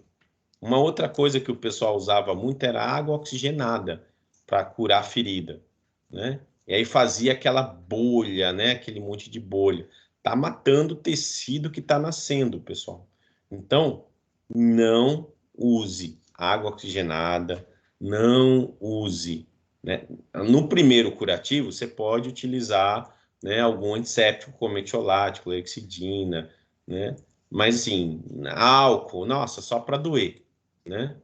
Uma outra coisa que o pessoal usava muito era água oxigenada para curar a ferida, né? E aí fazia aquela bolha, né? Aquele monte de bolha. Tá matando o tecido que está nascendo, pessoal. Então, não use água oxigenada, não use, né? No primeiro curativo, você pode utilizar, né, algum antisséptico como metiolate, clorexidina, né? Mas assim, álcool, nossa, só para doer, né?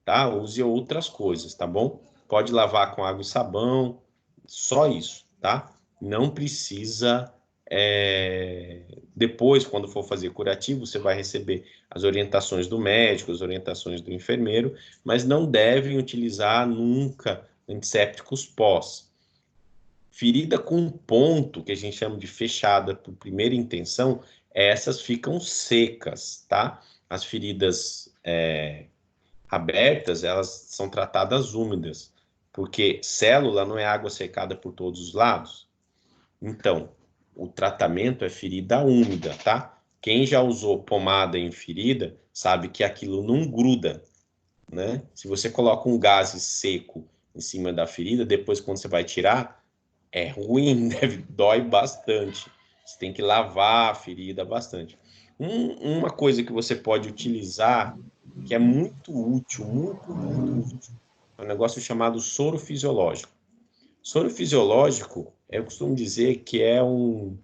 Tá? Use outras coisas, tá bom? Pode lavar com água e sabão, só isso, tá? Não precisa. Depois, quando for fazer curativo, você vai receber as orientações do médico, as orientações do enfermeiro, mas não devem utilizar nunca antissépticos pós. Ferida com ponto, que a gente chama de fechada por primeira intenção, essas ficam secas, tá? As feridas abertas, elas são tratadas úmidas, porque célula não é água secada por todos os lados. Então, o tratamento é ferida úmida, tá? Quem já usou pomada em ferida sabe que aquilo não gruda, né? Se você coloca um gás seco em cima da ferida, depois quando você vai tirar, é ruim, dói bastante. Você tem que lavar a ferida bastante. Uma coisa que você pode utilizar, que é muito útil, muito útil, é um negócio chamado soro fisiológico. Soro fisiológico, eu costumo dizer que é um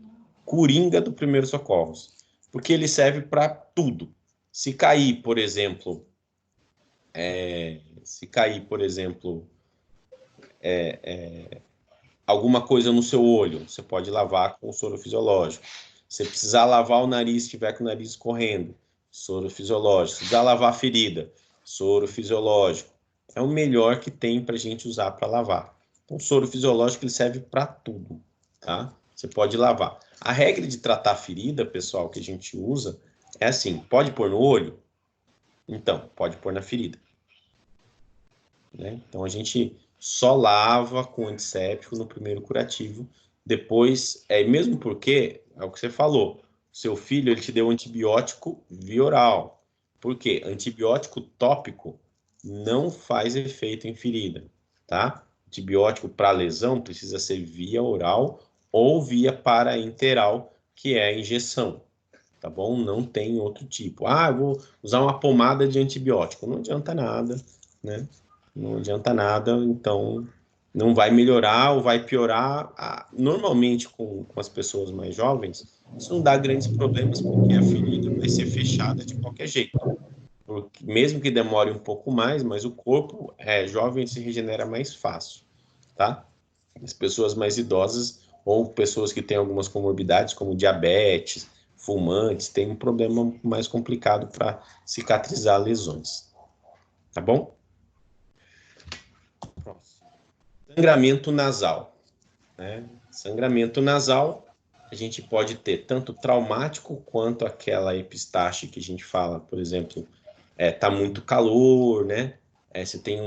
coringa do primeiros socorros, porque ele serve para tudo. Se cair, por exemplo, alguma coisa no seu olho, você pode lavar com soro fisiológico. Se precisar lavar o nariz, estiver com o nariz correndo, soro fisiológico. Se precisar lavar a ferida, soro fisiológico. É o melhor que tem para a gente usar para lavar. Então, o soro fisiológico ele serve para tudo, tá? Você pode lavar. A regra de tratar a ferida, pessoal, que a gente usa, é assim, pode pôr no olho? Então, pode pôr na ferida. Né? Então, a gente só lava com antisséptico no primeiro curativo. Depois, mesmo porque, é o que você falou, seu filho ele te deu antibiótico via oral. Por quê? Antibiótico tópico não faz efeito em ferida, tá? Antibiótico para lesão precisa ser via oral ou via paraenteral, que é a injeção, tá bom? Não tem outro tipo. Eu vou usar uma pomada de antibiótico. Não adianta nada, né? Não adianta nada, então não vai melhorar ou vai piorar. Normalmente, com as pessoas mais jovens, isso não dá grandes problemas, porque a ferida vai ser fechada de qualquer jeito. Porque, mesmo que demore um pouco mais, mas o corpo jovem se regenera mais fácil, tá? As pessoas mais idosas ou pessoas que têm algumas comorbidades, como diabetes, fumantes, têm um problema mais complicado para cicatrizar lesões. Tá bom? Próximo. Sangramento nasal. Né? Sangramento nasal, a gente pode ter tanto traumático quanto aquela epistaxe que a gente fala, por exemplo, tá muito calor, né? Você tem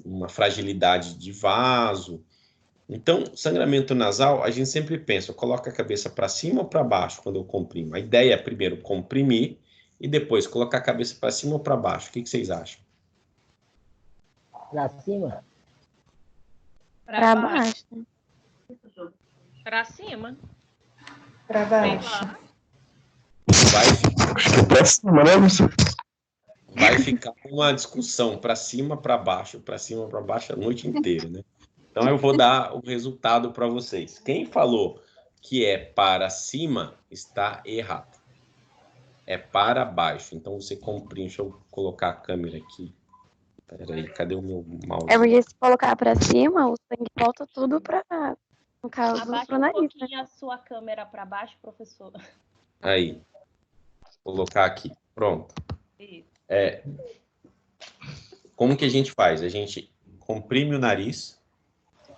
uma fragilidade de vaso. Então, sangramento nasal, a gente sempre pensa, coloca a cabeça para cima ou para baixo quando eu comprimo? A ideia é primeiro comprimir e depois colocar a cabeça para cima ou para baixo. O que vocês acham? Para cima? Pra baixo. Pra cima. Para baixo. Vai ficar uma discussão para cima, para baixo a noite inteira, né? Então eu vou dar o resultado para vocês. Quem falou que é para cima está errado. É para baixo. Então você comprime. Deixa eu colocar a câmera aqui. Peraí, cadê o meu mouse? É porque se colocar pra cima, o sangue volta tudo pra, no caso, Abaixa pro um nariz, né? pouquinho a sua câmera para baixo, professor. Aí. Vou colocar aqui. Pronto. Isso. Como que a gente faz? A gente comprime o nariz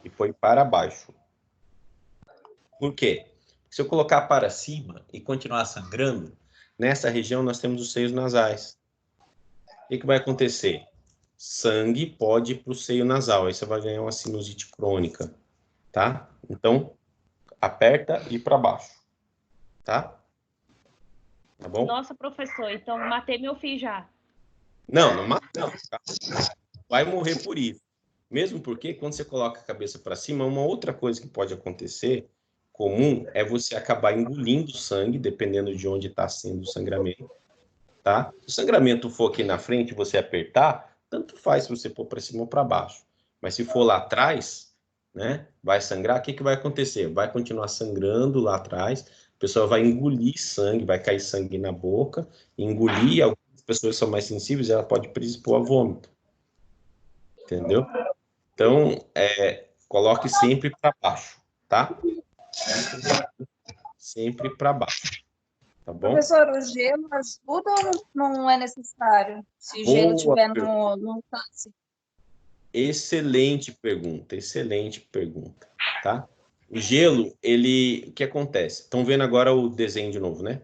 e põe para baixo. Por quê? Porque se eu colocar para cima e continuar sangrando, nessa região nós temos os seios nasais. O que vai acontecer? Sangue pode ir para o seio nasal, aí você vai ganhar uma sinusite crônica, tá? Então, aperta e para baixo, tá? Tá bom? Nossa, professor, então matei meu filho já. Não mata não, tá? Vai morrer por isso. Mesmo porque quando você coloca a cabeça para cima, uma outra coisa que pode acontecer, comum, é você acabar engolindo sangue, dependendo de onde está sendo o sangramento, tá? Se o sangramento for aqui na frente e você apertar, tanto faz se você pôr para cima ou para baixo. Mas se for lá atrás, né, vai sangrar, o que vai acontecer? Vai continuar sangrando lá atrás, a pessoa vai engolir sangue, vai cair sangue na boca, engolir, algumas pessoas são mais sensíveis, ela pode predispor a vômito. Entendeu? Então, coloque sempre para baixo, tá? Sempre para baixo. Tá bom? Professor, o gelo ajuda ou não é necessário? Se o gelo estiver no câncer. Excelente pergunta, tá? O gelo, o que acontece? Estão vendo agora o desenho de novo, né?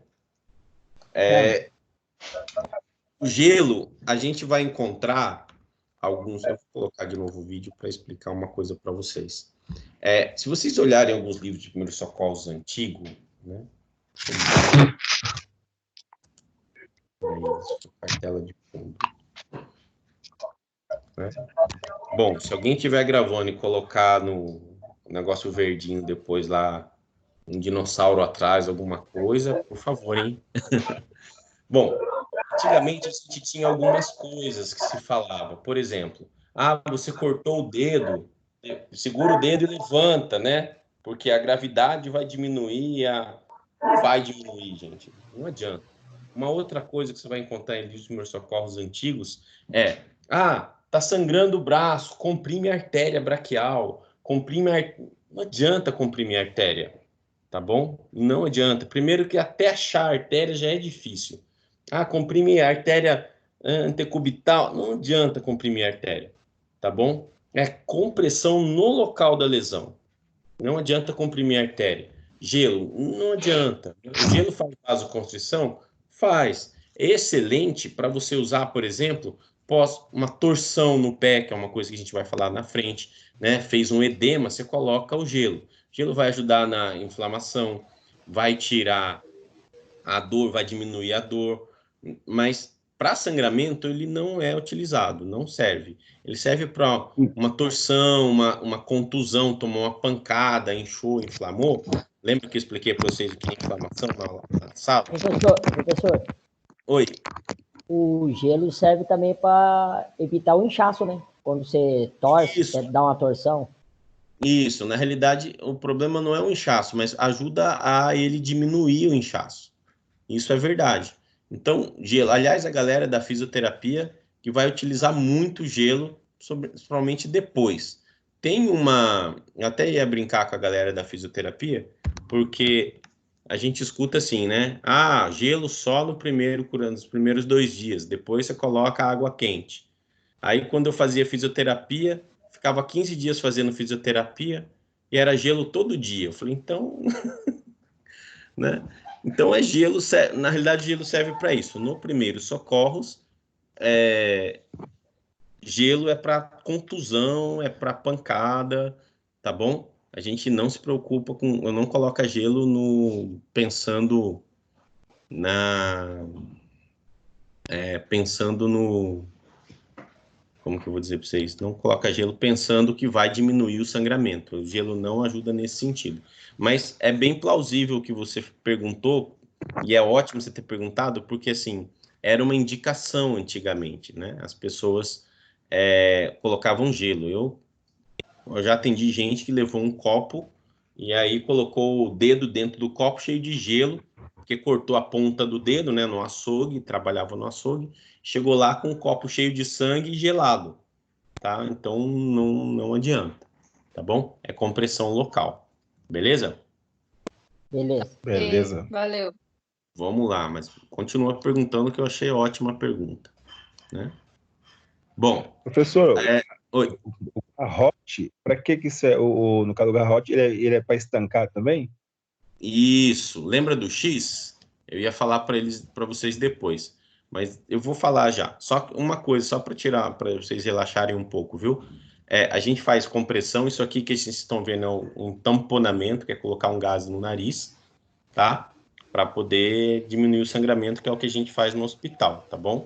O gelo, a gente vai encontrar alguns... Eu vou colocar de novo o vídeo para explicar uma coisa para vocês. Se vocês olharem alguns livros de primeiros socorros antigos, né? Cartela de fundo. Bom, se alguém estiver gravando e colocar no negócio verdinho depois lá, um dinossauro atrás, alguma coisa, por favor, hein? Bom, antigamente a gente tinha algumas coisas que se falava. Por exemplo, você cortou o dedo, segura o dedo e levanta, né? Porque a gravidade vai diminuir, não vai diminuir, gente. Não adianta. Uma outra coisa que você vai encontrar em livros de primeiros socorros antigos tá sangrando o braço, comprime a artéria braquial, comprime Não adianta comprimir a artéria, tá bom? Não adianta. Primeiro que até achar a artéria já é difícil. Comprimir a artéria antecubital, não adianta comprimir a artéria, tá bom? É compressão no local da lesão. Não adianta comprimir a artéria. Gelo, não adianta. O gelo faz vasoconstrição? Faz. É excelente para você usar, por exemplo, pós uma torção no pé, que é uma coisa que a gente vai falar na frente, né? Fez um edema, você coloca o gelo. O gelo vai ajudar na inflamação, vai tirar a dor, vai diminuir a dor, mas para sangramento ele não é utilizado, não serve. Ele serve para uma torção, uma contusão, tomou uma pancada, inchou, inflamou. Lembra que eu expliquei para vocês o que é inflamação na sala? Professor, Oi. o gelo serve também para evitar o inchaço, né? Quando você torce, Isso. dá uma torção. Isso, na realidade, o problema não é o inchaço, mas ajuda a ele diminuir o inchaço. Isso é verdade. Então, gelo. Aliás, a galera da fisioterapia que vai utilizar muito gelo, principalmente depois. Tem uma... Eu até ia brincar com a galera da fisioterapia, porque a gente escuta assim, né? Gelo só no nos primeiros 2 dias, depois você coloca água quente. Aí, quando eu fazia fisioterapia, ficava 15 dias fazendo fisioterapia e era gelo todo dia. Eu falei, então... né? Então, gelo, na realidade, gelo serve para isso. No primeiro socorros, gelo é para contusão, é para pancada, tá bom? A gente não se preocupa com... Eu não coloco gelo pensando no... Como que eu vou dizer para vocês? Não coloca gelo pensando que vai diminuir o sangramento. O gelo não ajuda nesse sentido. Mas é bem plausível o que você perguntou, e é ótimo você ter perguntado, porque, assim, era uma indicação antigamente, né? As pessoas colocavam gelo. Eu já atendi gente que levou um copo e aí colocou o dedo dentro do copo cheio de gelo, porque cortou a ponta do dedo, né, no açougue, trabalhava no açougue, chegou lá com um copo cheio de sangue e gelado, tá? Então não adianta, tá bom? É compressão local, beleza? Beleza. Beleza. Valeu. Vamos lá, mas continua perguntando que eu achei ótima a pergunta, né? Bom, Professor, oi. o garrote, para que isso é? No caso do garrote, ele é para estancar também? Isso, lembra do X? Eu ia falar para vocês depois, mas eu vou falar já. Só uma coisa, só para vocês relaxarem um pouco, viu? A gente faz compressão, isso aqui que vocês estão vendo é um tamponamento, que é colocar um gás no nariz, tá? Para poder diminuir o sangramento, que é o que a gente faz no hospital, tá bom?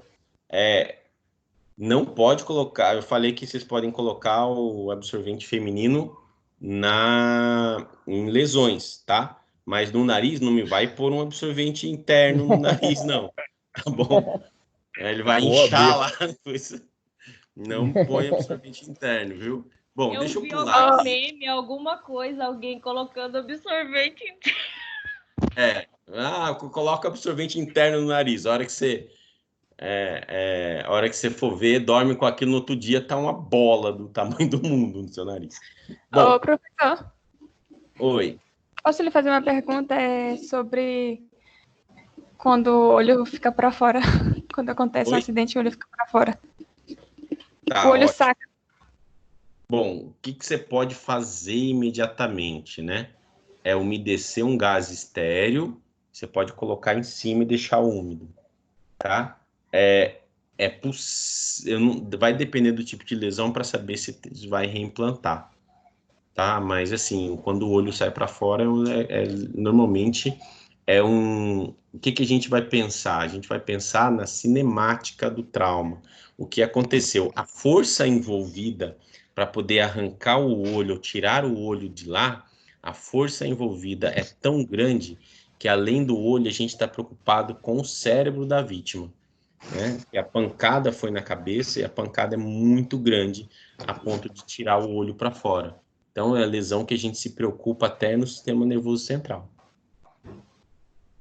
Não pode colocar, eu falei que vocês podem colocar o absorvente feminino em lesões, tá? Mas no nariz não me vai pôr um absorvente interno no nariz, não. Tá bom? Ele vai inchar lá. Não põe absorvente interno, viu? Bom, deixa eu vi pular algum aqui. meme, alguma coisa, alguém colocando absorvente. Coloca absorvente interno no nariz. A hora que você for ver, dorme com aquilo no outro dia, tá uma bola do tamanho do mundo no seu nariz. Bom, Ô, professor, oi. posso lhe fazer uma pergunta sobre quando o olho fica para fora? Quando acontece um acidente, o olho fica para fora. Tá, O olho ótimo. saca. Bom, o que você pode fazer imediatamente, né? É umedecer um gás estéreo, você pode colocar em cima e deixar úmido, tá? Vai depender do tipo de lesão para saber se vai reimplantar, tá? Mas, assim, quando o olho sai para fora, normalmente o que a gente vai pensar? A gente vai pensar na cinemática do trauma. O que aconteceu? A força envolvida para poder arrancar o olho, ou tirar o olho de lá, a força envolvida é tão grande que, além do olho, a gente está preocupado com o cérebro da vítima, né? E a pancada foi na cabeça e a pancada é muito grande a ponto de tirar o olho para fora. Então, é a lesão que a gente se preocupa até no sistema nervoso central.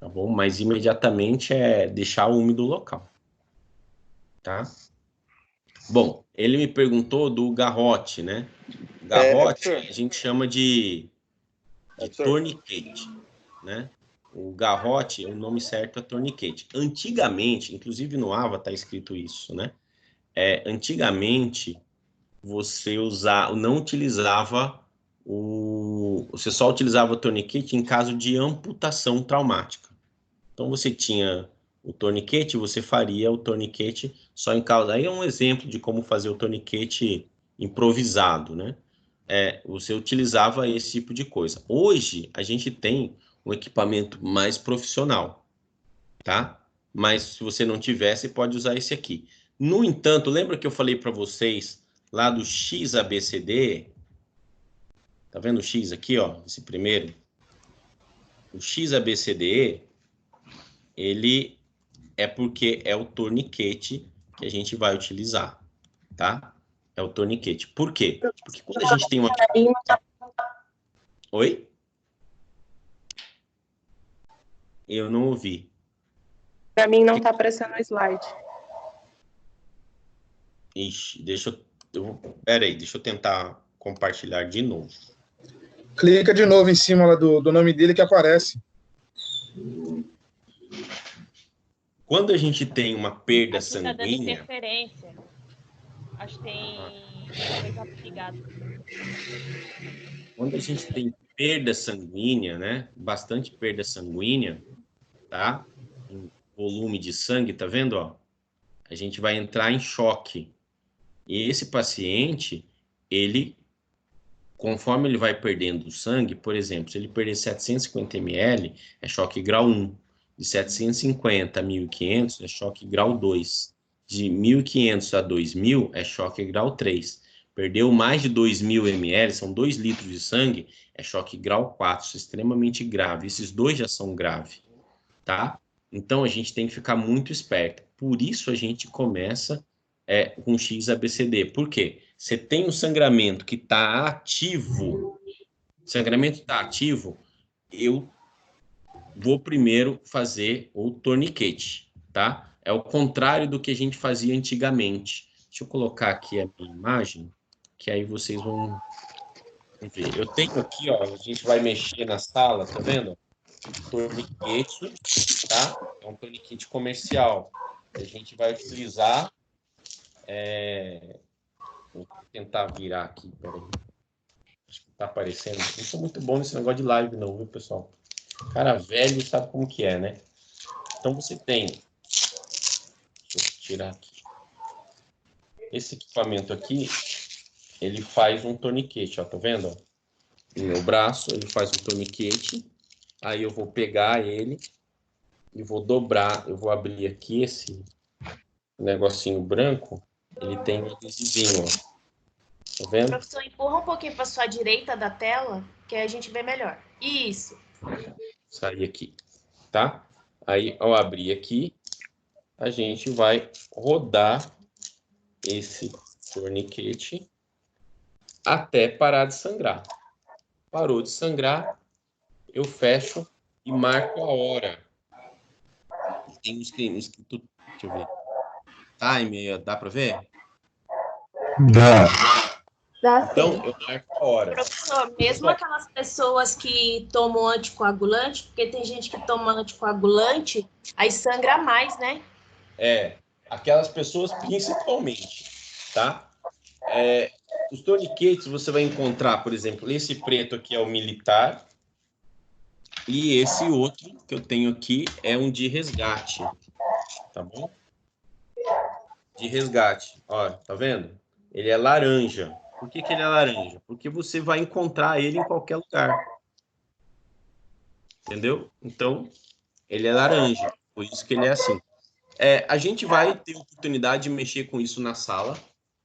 Tá bom? Mas imediatamente deixar úmido o local. Tá? Bom, ele me perguntou do garrote, né? Garrote a gente chama de de torniquete, né? O garrote, o nome certo é torniquete. Antigamente, inclusive no AVA está escrito isso, né? Antigamente, você não utilizava você só utilizava o torniquete em caso de amputação traumática. Então, você tinha o torniquete, você faria o torniquete só em caso... Aí é um exemplo de como fazer o torniquete improvisado, né? Você utilizava esse tipo de coisa. Hoje, a gente tem um equipamento mais profissional, tá? Mas se você não tiver, você pode usar esse aqui. No entanto, lembra que eu falei para vocês lá do XABCD? Tá vendo o X aqui, ó? Esse primeiro. O XABCDE, ele é porque é o torniquete que a gente vai utilizar, tá? É o torniquete. Por quê? Porque quando a gente tem uma... Oi? Eu não ouvi. Para mim não tá aparecendo o slide. Ixi, peraí, deixa eu tentar compartilhar de novo. Clica de novo em cima lá do nome dele que aparece. Quando a gente tem uma perda Aqui tá dando sanguínea... interferência. Acho que tem coisa ligada. Quando a gente tem perda sanguínea, né? Bastante perda sanguínea, tá? Em volume de sangue, tá vendo, ó? A gente vai entrar em choque. E esse paciente, conforme ele vai perdendo sangue, por exemplo, se ele perder 750 ml, é choque grau 1. De 750 a 1.500 é choque grau 2. De 1.500 a 2.000 é choque grau 3. Perdeu mais de 2.000 ml, são 2 litros de sangue, é choque grau 4, isso é extremamente grave. Esses dois já são graves, tá? Então, a gente tem que ficar muito esperto. Por isso, a gente começa com XABCD. Por quê? Você tem o sangramento que está ativo. O sangramento está ativo, eu vou primeiro fazer o torniquete, tá? É o contrário do que a gente fazia antigamente. Deixa eu colocar aqui a minha imagem, que aí vocês vão ver. Eu tenho aqui, ó, a gente vai mexer na sala, tá vendo? Torniquete, tá? É um torniquete comercial. A gente vai utilizar... Vou tentar virar aqui, peraí. Acho que tá aparecendo. Não sou muito bom nesse negócio de live não, viu, pessoal? Cara velho sabe como que é, né? Então você tem... Deixa eu tirar aqui. Esse equipamento aqui, ele faz um torniquete, ó, tá vendo? No meu braço, ele faz um torniquete. Aí eu vou pegar ele e vou dobrar. Eu vou abrir aqui esse negocinho branco. Ele tem um adesivinho, ó. Tá vendo? Professor, empurra um pouquinho para sua direita da tela, que aí a gente vê melhor. Isso. Sair aqui, tá? Aí, ao abrir aqui, a gente vai rodar esse torniquete até parar de sangrar. Parou de sangrar, eu fecho e marco a hora. Tem um escrito, deixa eu ver. Time, dá para ver? Dá. Então, eu marco a hora. Professor, mesmo aquelas pessoas que tomam anticoagulante, porque tem gente que toma anticoagulante, aí sangra mais, né? Aquelas pessoas principalmente, tá? Os torniquetes você vai encontrar, por exemplo, esse preto aqui é o militar e esse outro que eu tenho aqui é um de resgate, tá bom? De resgate, ó, tá vendo? Ele é laranja. Por que ele é laranja? Porque você vai encontrar ele em qualquer lugar. Entendeu? Então, ele é laranja. Por isso que ele é assim. A gente vai ter oportunidade de mexer com isso na sala.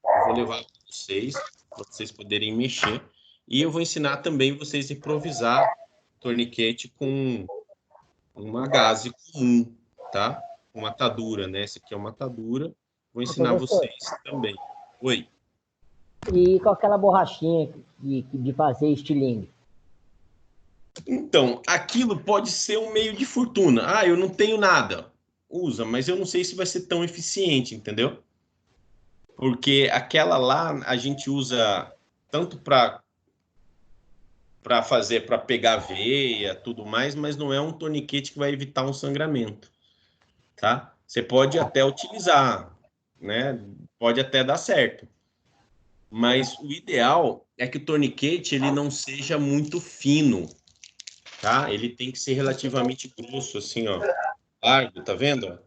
Eu vou levar para vocês poderem mexer. E eu vou ensinar também vocês a improvisar torniquete com uma gaze comum, tá? Uma atadura, né? Essa aqui é uma atadura. Vou ensinar vocês também. Oi. E com aquela borrachinha de fazer estilingue? Então, aquilo pode ser um meio de fortuna. Ah, eu não tenho nada. Usa, mas eu não sei se vai ser tão eficiente, entendeu? Porque aquela lá a gente usa tanto para para fazer, para pegar veia, tudo mais, mas não é um torniquete que vai evitar um sangramento, tá? Você pode até utilizar, né? Pode até dar certo. Mas o ideal é que o torniquete ele não seja muito fino, tá? Ele tem que ser relativamente grosso, assim, ó. Largo, tá vendo?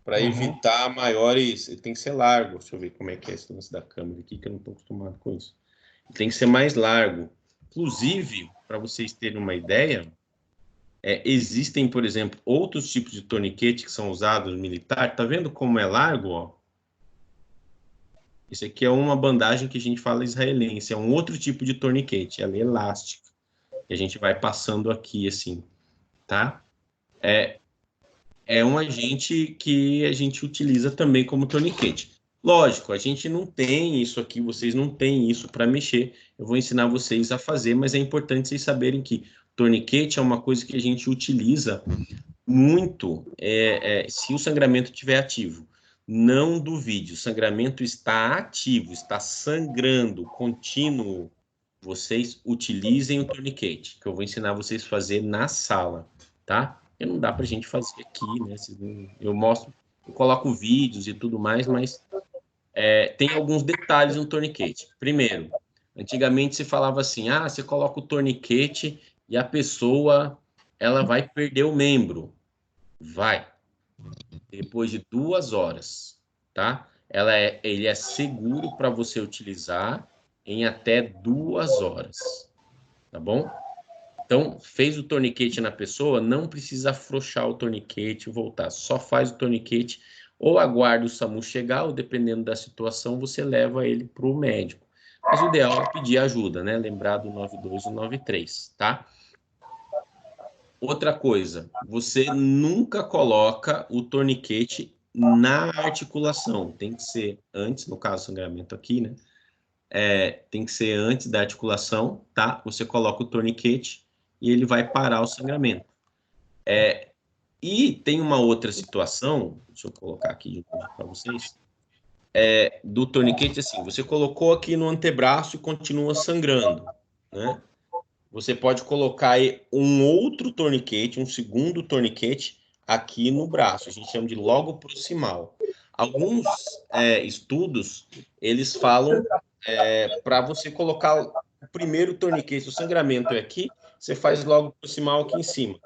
Para evitar maiores... Ele tem que ser largo. Deixa eu ver como é que é esse lance da câmera aqui, que eu não estou acostumado com isso. Ele tem que ser mais largo. Inclusive, para vocês terem uma ideia, existem, por exemplo, outros tipos de torniquete que são usados no militar. Tá vendo como é largo, ó? Esse aqui é uma bandagem que a gente fala israelense. É um outro tipo de torniquete. Ela é elástica. E a gente vai passando aqui, assim, tá? É um agente que a gente utiliza também como torniquete. Lógico, a gente não tem isso aqui, vocês não têm isso para mexer. Eu vou ensinar vocês a fazer, mas é importante vocês saberem que torniquete é uma coisa que a gente utiliza muito se o sangramento estiver ativo. Não duvide, o sangramento está ativo, está sangrando, contínuo. Vocês utilizem o torniquete, que eu vou ensinar vocês a fazer na sala, tá? Porque não dá para a gente fazer aqui, né? Eu mostro, eu coloco vídeos e tudo mais, mas tem alguns detalhes no torniquete. Primeiro, antigamente se falava assim, você coloca o torniquete e a pessoa, ela vai perder o membro. Vai. Depois de 2 horas, tá? Ele é seguro para você utilizar em até 2 horas, tá bom? Então, fez o torniquete na pessoa, não precisa afrouxar o torniquete e voltar. Só faz o torniquete ou aguarda o SAMU chegar, ou dependendo da situação, você leva ele para o médico. Mas o ideal é pedir ajuda, né? Lembrar do 92 e 93, tá? Outra coisa, você nunca coloca o torniquete na articulação. Tem que ser antes, no caso, sangramento aqui, né? Tem que ser antes da articulação, tá? Você coloca o torniquete e ele vai parar o sangramento. E tem uma outra situação, deixa eu colocar aqui de novo para vocês, do torniquete, assim, você colocou aqui no antebraço e continua sangrando, né? Você pode colocar aí um outro torniquete, um segundo torniquete aqui no braço, a gente chama de logo proximal. Alguns estudos, eles falam para você colocar o primeiro torniquete, o sangramento é aqui, você faz logo proximal aqui em cima.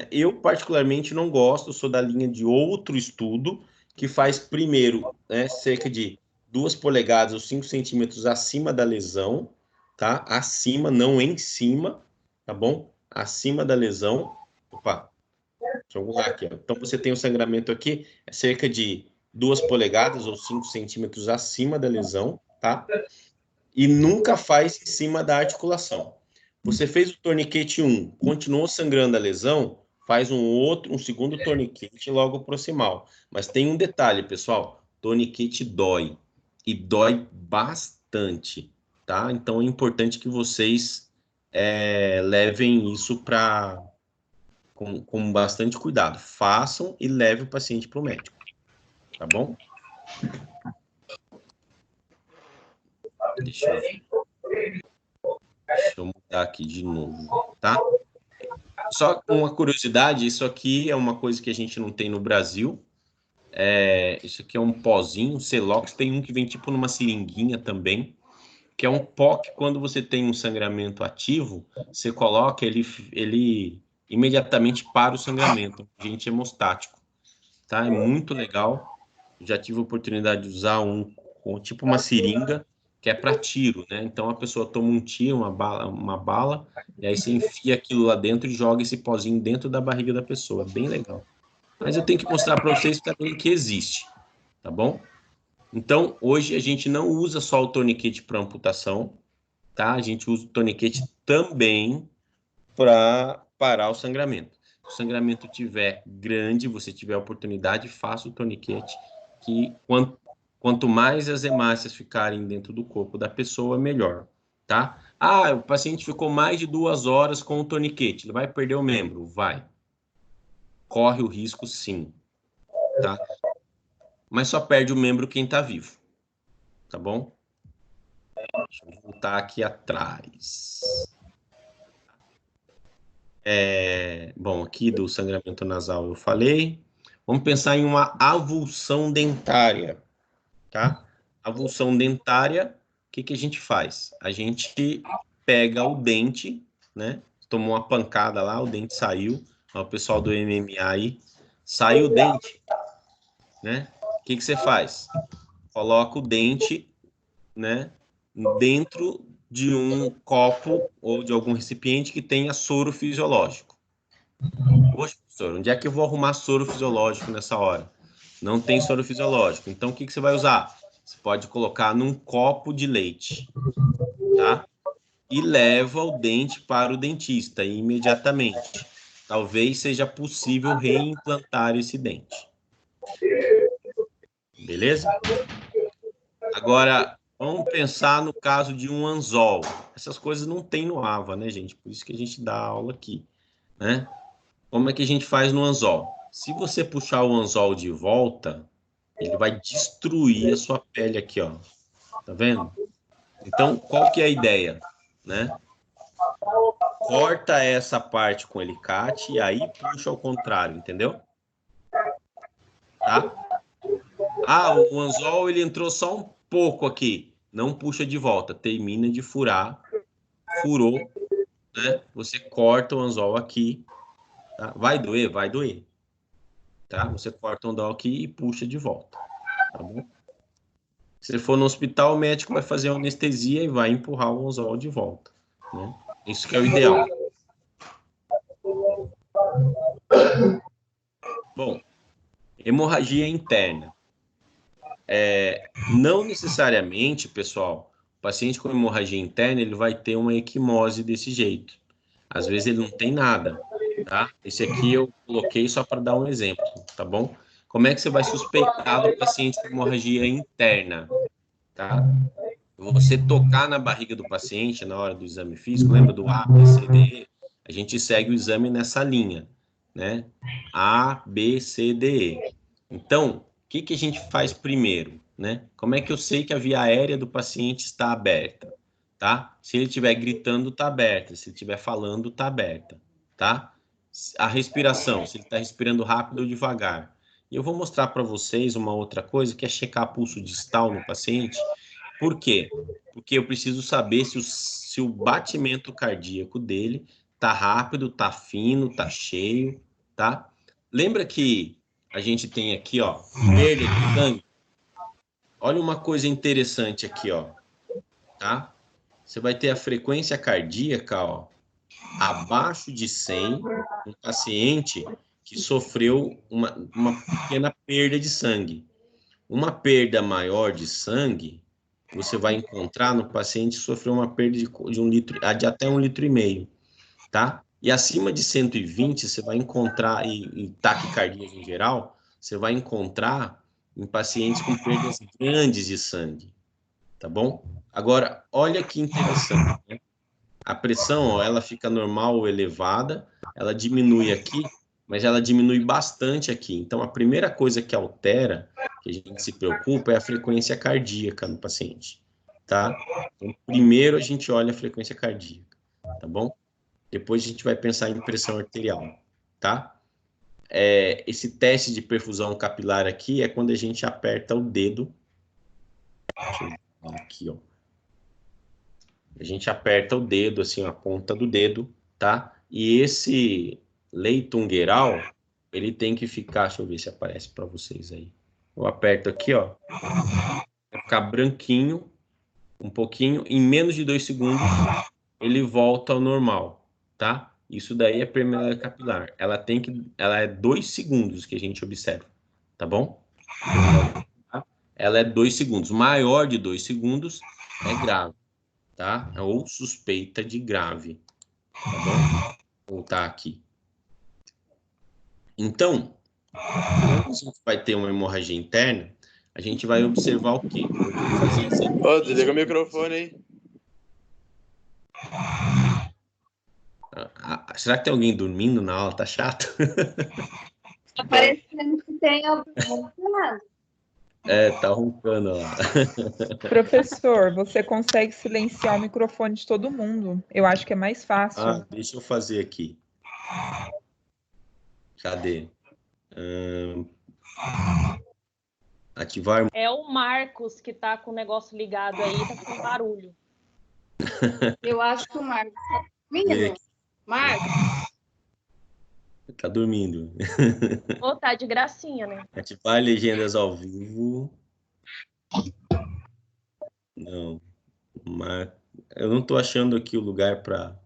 Eu, particularmente, não gosto, sou da linha de outro estudo, que faz primeiro cerca de 2 polegadas ou 5 centímetros acima da lesão, tá? Acima, não em cima, tá bom? Acima da lesão. Opa, deixa eu lá aqui, ó. Então, você tem o sangramento aqui, cerca de 2 polegadas ou 5 centímetros acima da lesão, tá? E nunca faz em cima da articulação. Você fez o torniquete 1, continuou sangrando a lesão, faz um segundo torniquete logo proximal. Mas tem um detalhe, pessoal, torniquete dói, e dói bastante, tá? Então é importante que vocês levem isso com bastante cuidado. Façam e levem o paciente para o médico, tá bom? Deixa eu mudar aqui de novo, tá? Só uma curiosidade, isso aqui é uma coisa que a gente não tem no Brasil. Isso aqui é um pozinho, Celox, tem um que vem tipo numa seringuinha também, que é um pó que quando você tem um sangramento ativo, você coloca, ele imediatamente para o sangramento, agente hemostático, tá? É muito legal. Já tive a oportunidade de usar com tipo uma seringa, que é para tiro, né? Então a pessoa toma um tiro, uma bala, e aí você enfia aquilo lá dentro e joga esse pozinho dentro da barriga da pessoa. É bem legal. Mas eu tenho que mostrar para vocês também que existe, tá bom? Então, hoje a gente não usa só o torniquete para amputação, tá? A gente usa o torniquete também para parar o sangramento. Se o sangramento tiver grande, você tiver a oportunidade, faça o torniquete, que quanto mais as hemácias ficarem dentro do corpo da pessoa, melhor, tá? O paciente ficou mais de 2 horas com o torniquete, ele vai perder o membro? Vai. Corre o risco, sim, tá? Mas só perde o membro quem tá vivo, tá bom? Deixa eu voltar aqui atrás. Bom, aqui do sangramento nasal eu falei. Vamos pensar em uma avulsão dentária, tá? Avulsão dentária, o que a gente faz? A gente pega o dente, né? Tomou uma pancada lá, o dente saiu. Ó, o pessoal do MMA aí, saiu o dente, né? O que você faz? Coloca o dente, né, dentro de um copo ou de algum recipiente que tenha soro fisiológico. Poxa, professor, onde é que eu vou arrumar soro fisiológico nessa hora? Não tem soro fisiológico. Então, o que você vai usar? Você pode colocar num copo de leite, tá? E leva o dente para o dentista imediatamente. Talvez seja possível reimplantar esse dente. Beleza? Agora, vamos pensar no caso de um anzol. Essas coisas não tem no AVA, né, gente? Por isso que a gente dá aula aqui, né? Como é que a gente faz no anzol? Se você puxar o anzol de volta, ele vai destruir a sua pele aqui, ó. Tá vendo? Então, qual que é a ideia, né? Corta essa parte com alicate e aí puxa ao contrário, entendeu? Tá? O anzol, ele entrou só um pouco aqui. Não puxa de volta, termina de furar. Furou, né? Você corta o anzol aqui. Tá? Vai doer? Vai doer. Tá? Você corta o anzol aqui e puxa de volta. Tá bom? Se for no hospital, o médico vai fazer a anestesia e vai empurrar o anzol de volta. Né? Isso que é o ideal. Bom, hemorragia interna. Não necessariamente, pessoal, o paciente com hemorragia interna, ele vai ter uma equimose desse jeito. Às vezes ele não tem nada, tá? Esse aqui eu coloquei só para dar um exemplo, tá bom? Como é que você vai suspeitar do paciente com hemorragia interna, tá? Você tocar na barriga do paciente na hora do exame físico, lembra do A, B, C, D, E? A gente segue o exame nessa linha, né? A, B, C, D, E. Então, o que a gente faz primeiro, né? Como é que eu sei que a via aérea do paciente está aberta, tá? Se ele estiver gritando, está aberta. Se ele estiver falando, está aberta, tá? A respiração, se ele está respirando rápido ou devagar. E eu vou mostrar para vocês uma outra coisa, que é checar pulso distal no paciente. Por quê? Porque eu preciso saber se o batimento cardíaco dele tá rápido, tá fino, tá cheio, tá? Lembra que a gente tem aqui, ó, perda de sangue? Olha uma coisa interessante aqui, ó, tá? Você vai ter a frequência cardíaca, ó, abaixo de 100, um paciente que sofreu uma pequena perda de sangue. Uma perda maior de sangue, você vai encontrar no paciente que sofreu uma perda de 1 litro, de até 1,5 litros, tá? E acima de 120, você vai encontrar, e taquicardias em geral, você vai encontrar em pacientes com perdas grandes de sangue, tá bom? Agora, olha que interessante, né? A pressão, ó, ela fica normal ou elevada, ela diminui aqui, mas ela diminui bastante aqui. Então, a primeira coisa que altera, que a gente se preocupa, é a frequência cardíaca no paciente, tá? Então, primeiro a gente olha a frequência cardíaca, tá bom? Depois a gente vai pensar em pressão arterial, tá? Esse teste de perfusão capilar aqui é quando a gente aperta o dedo. Deixa eu ver aqui, ó. A gente aperta o dedo, assim, a ponta do dedo, tá? E esse leitungeiral, ele tem que ficar, deixa eu ver se aparece para vocês aí. Eu aperto aqui, ó. Vai ficar branquinho, um pouquinho, em menos de 2 segundos, ele volta ao normal, tá? Isso daí é permeabilidade capilar. Ela é 2 segundos que a gente observa, tá bom? Ela é 2 segundos. Maior de 2 segundos é grave, tá? Ou suspeita de grave, tá bom? Vou voltar aqui. Então, quando a gente vai ter uma hemorragia interna, a gente vai observar o quê? Desliga o microfone aí. Será que tem alguém dormindo na aula? Tá chato? Tá parecendo que tem alguém. Tá roncando lá. Professor, você consegue silenciar o microfone de todo mundo. Eu acho que é mais fácil. Deixa eu fazer aqui. Cadê? Ativar. É o Marcos que tá com o negócio ligado aí, tá com barulho. Eu acho que o Marcos tá dormindo. Marcos. Tá dormindo. Ou tá de gracinha, né? Ativar legendas ao vivo. Não. Eu não tô achando aqui o lugar para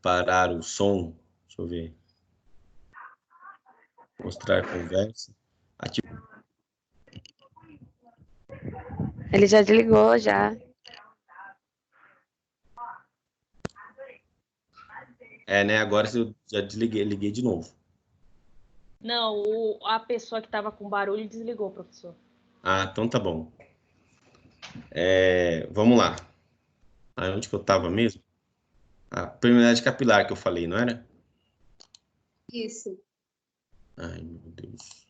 parar o som. Deixa eu ver. Mostrar conversa. Ativar. Ele já desligou, já. Né? Agora eu já liguei de novo. Não, a pessoa que tava com barulho desligou, professor. Ah, então tá bom. Vamos lá. Onde que eu tava mesmo? A permeabilidade capilar que eu falei, não era? Isso. Ai, meu Deus.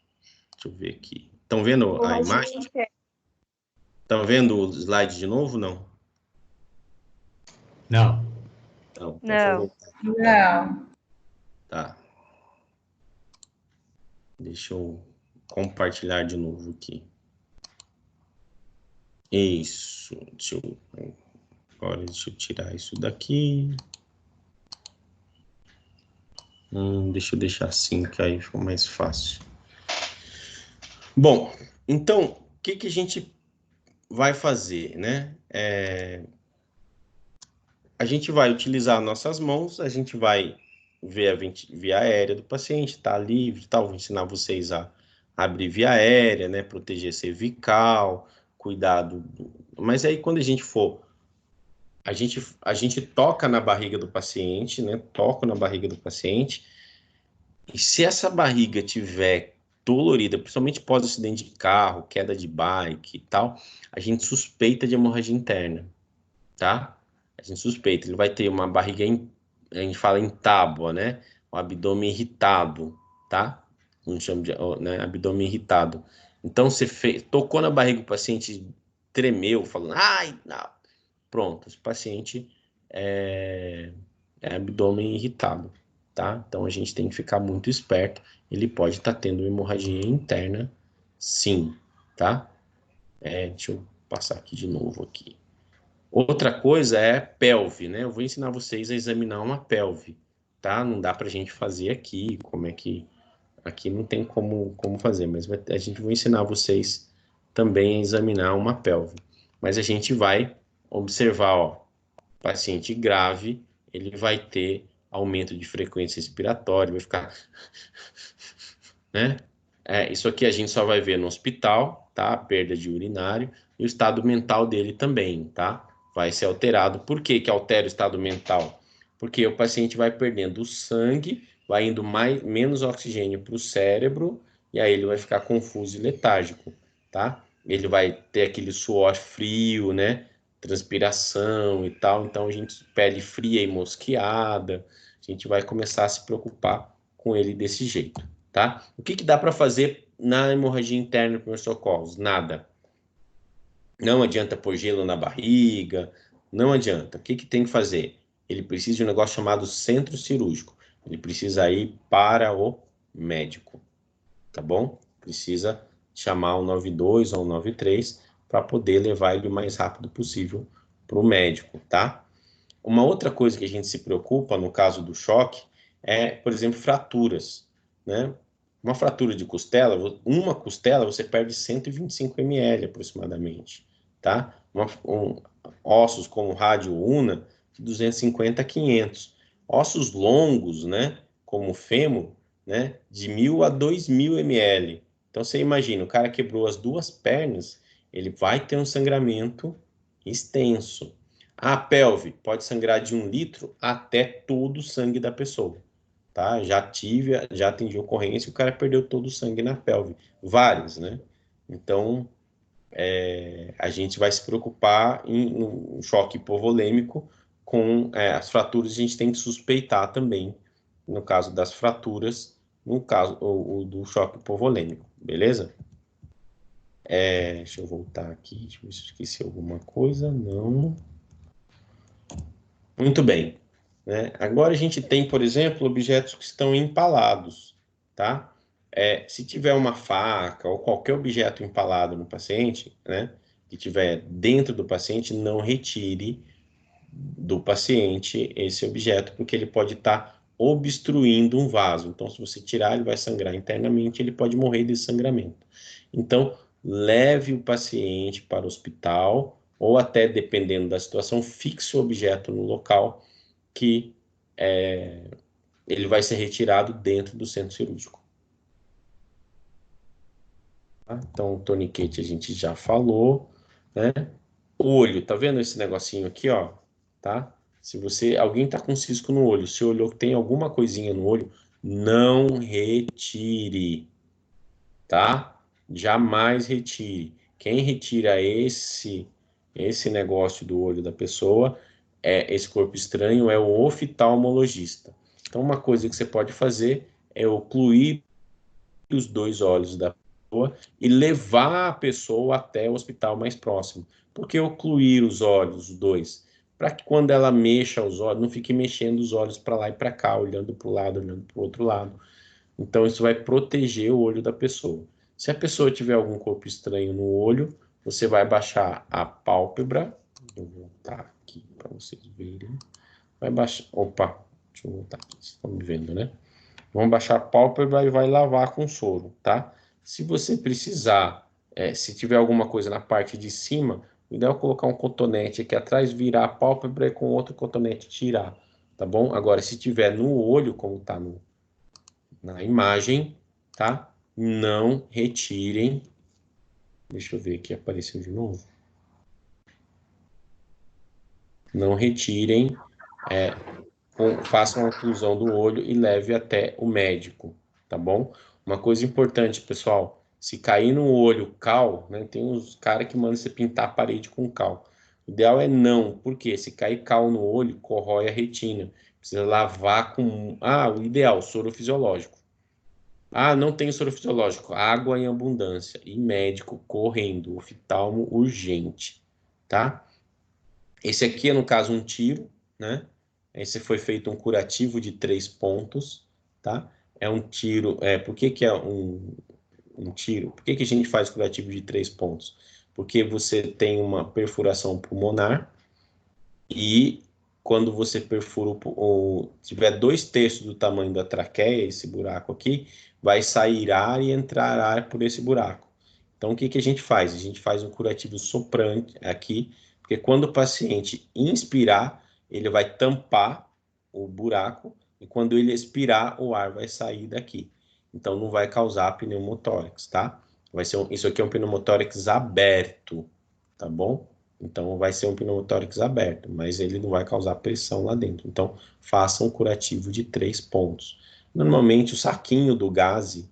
Deixa eu ver aqui. Estão vendo a imagem? Estão vendo o slide de novo, não? Não. Não. Não. Tá. Deixa eu compartilhar de novo aqui. Isso. Agora deixa eu tirar isso daqui. Deixa eu deixar assim, que aí fica mais fácil. Bom, então, o que a gente vai fazer, né? A gente vai utilizar nossas mãos, a gente vai ver a via aérea do paciente, tá livre, tal. Vou ensinar vocês a abrir via aérea, né? Proteger cervical, cuidado. Mas aí quando a gente for, a gente toca na barriga do paciente, né? Toca na barriga do paciente. E se essa barriga tiver dolorida, principalmente pós-acidente de carro, queda de bike e tal, a gente suspeita de hemorragia interna, tá? A gente suspeita, ele vai ter uma barriga, a gente fala em tábua, né? O abdômen irritado, tá? A gente chama de, né? Abdômen irritado. Então, você tocou na barriga do paciente, tremeu, falando, ai, não. Pronto, esse paciente é abdômen irritado, tá? Então, a gente tem que ficar muito esperto. Ele pode estar tendo hemorragia interna, sim, tá? Deixa eu passar aqui de novo aqui. Outra coisa é pelve, né? Eu vou ensinar vocês a examinar uma pelve, tá? Não dá pra gente fazer aqui, como é que... Aqui não tem como fazer, mas a gente vai ensinar vocês também a examinar uma pelve. Mas a gente vai observar, ó, paciente grave, ele vai ter aumento de frequência respiratória, vai ficar... né? Isso aqui a gente só vai ver no hospital, tá? A perda de urinário e o estado mental dele também, tá? Vai ser alterado. Por que que altera o estado mental? Porque o paciente vai perdendo o sangue, vai indo menos oxigênio para o cérebro, e aí ele vai ficar confuso e letárgico, tá? Ele vai ter aquele suor frio, né? Transpiração e tal. Então, a gente, pele fria e mosqueada, a gente vai começar a se preocupar com ele desse jeito, tá? O que dá para fazer na hemorragia interna com os socorros? Nada. Não adianta pôr gelo na barriga, não adianta. O que tem que fazer? Ele precisa de um negócio chamado centro cirúrgico. Ele precisa ir para o médico, tá bom? Precisa chamar o 92 ou o 93 para poder levar ele o mais rápido possível para o médico, tá? Uma outra coisa que a gente se preocupa no caso do choque é, por exemplo, fraturas, né? Uma fratura de costela, uma costela você perde 125 ml aproximadamente, tá? Ossos como rádio una, de 250 a 500. Ossos longos, né? Como o fêmur, né? De 1.000 a 2.000 ml. Então você imagina, o cara quebrou as duas pernas, ele vai ter um sangramento extenso. A pelve pode sangrar de 1 litro até todo o sangue da pessoa, tá? Já atendi ocorrência, o cara perdeu todo o sangue na pelve, vários, né? Então, a gente vai se preocupar no choque hipovolêmico com as fraturas, a gente tem que suspeitar também, no caso das fraturas, no caso do choque hipovolêmico, beleza? Deixa eu voltar aqui, deixa eu ver se eu esqueci alguma coisa, não... Muito bem. né? Agora a gente tem, por exemplo, objetos que estão empalados, tá? Se tiver uma faca ou qualquer objeto empalado no paciente, né, que tiver dentro do paciente, não retire do paciente esse objeto, porque ele pode estar obstruindo um vaso. Então, se você tirar, ele vai sangrar internamente, ele pode morrer de sangramento. Então, leve o paciente para o hospital, ou até, dependendo da situação, fixe o objeto no local que ele vai ser retirado dentro do centro cirúrgico. Tá? Então, o torniquete a gente já falou, né? Olho, tá vendo esse negocinho aqui, ó? Tá? Se alguém tá com cisco no olho, se olhou que tem alguma coisinha no olho, não retire, tá? Jamais retire. Quem retira esse negócio do olho da pessoa, esse corpo estranho, é o oftalmologista. Então, uma coisa que você pode fazer é ocluir os 2 olhos da pessoa e levar a pessoa até o hospital mais próximo. Por que ocluir os olhos, os 2? Para que quando ela mexa os olhos, não fique mexendo os olhos para lá e para cá, olhando para o lado, olhando para o outro lado. Então, isso vai proteger o olho da pessoa. Se a pessoa tiver algum corpo estranho no olho, você vai baixar a pálpebra. Vou voltar aqui para vocês verem. Vai baixar. Opa, deixa eu voltar aqui. Vocês estão me vendo, né? Vamos baixar a pálpebra e vai lavar com soro, tá? Se você precisar, se tiver alguma coisa na parte de cima, o ideal é colocar um cotonete aqui atrás, virar a pálpebra e com outro cotonete tirar, tá bom? Agora, se tiver no olho, como tá na imagem, tá? Não retirem. Deixa eu ver aqui, apareceu de novo. Não retirem, façam a oclusão do olho e leve até o médico, tá bom? Uma coisa importante, pessoal, se cair no olho cal, né, tem uns caras que mandam você pintar a parede com cal. O ideal é não, porque se cair cal no olho, corrói a retina. Precisa lavar com... o ideal, soro fisiológico. Não tem soro fisiológico, água em abundância e médico correndo, oftalmo urgente, tá? Esse aqui é, no caso, um tiro, né? Esse foi feito um curativo de 3 pontos, tá? É um tiro... por que é um tiro? Por que a gente faz curativo de 3 pontos? Porque você tem uma perfuração pulmonar e quando você perfura, tiver 2/3 do tamanho da traqueia, esse buraco aqui, vai sair ar e entrar ar por esse buraco. Então, o que a gente faz? A gente faz um curativo soprante aqui, porque quando o paciente inspirar, ele vai tampar o buraco, e quando ele expirar, o ar vai sair daqui. Então, não vai causar pneumotórax, tá? Isso aqui é um pneumotórax aberto, tá bom? Então, vai ser um pneumotórax aberto, mas ele não vai causar pressão lá dentro. Então, faça um curativo de 3 pontos. Normalmente, o saquinho do gaze,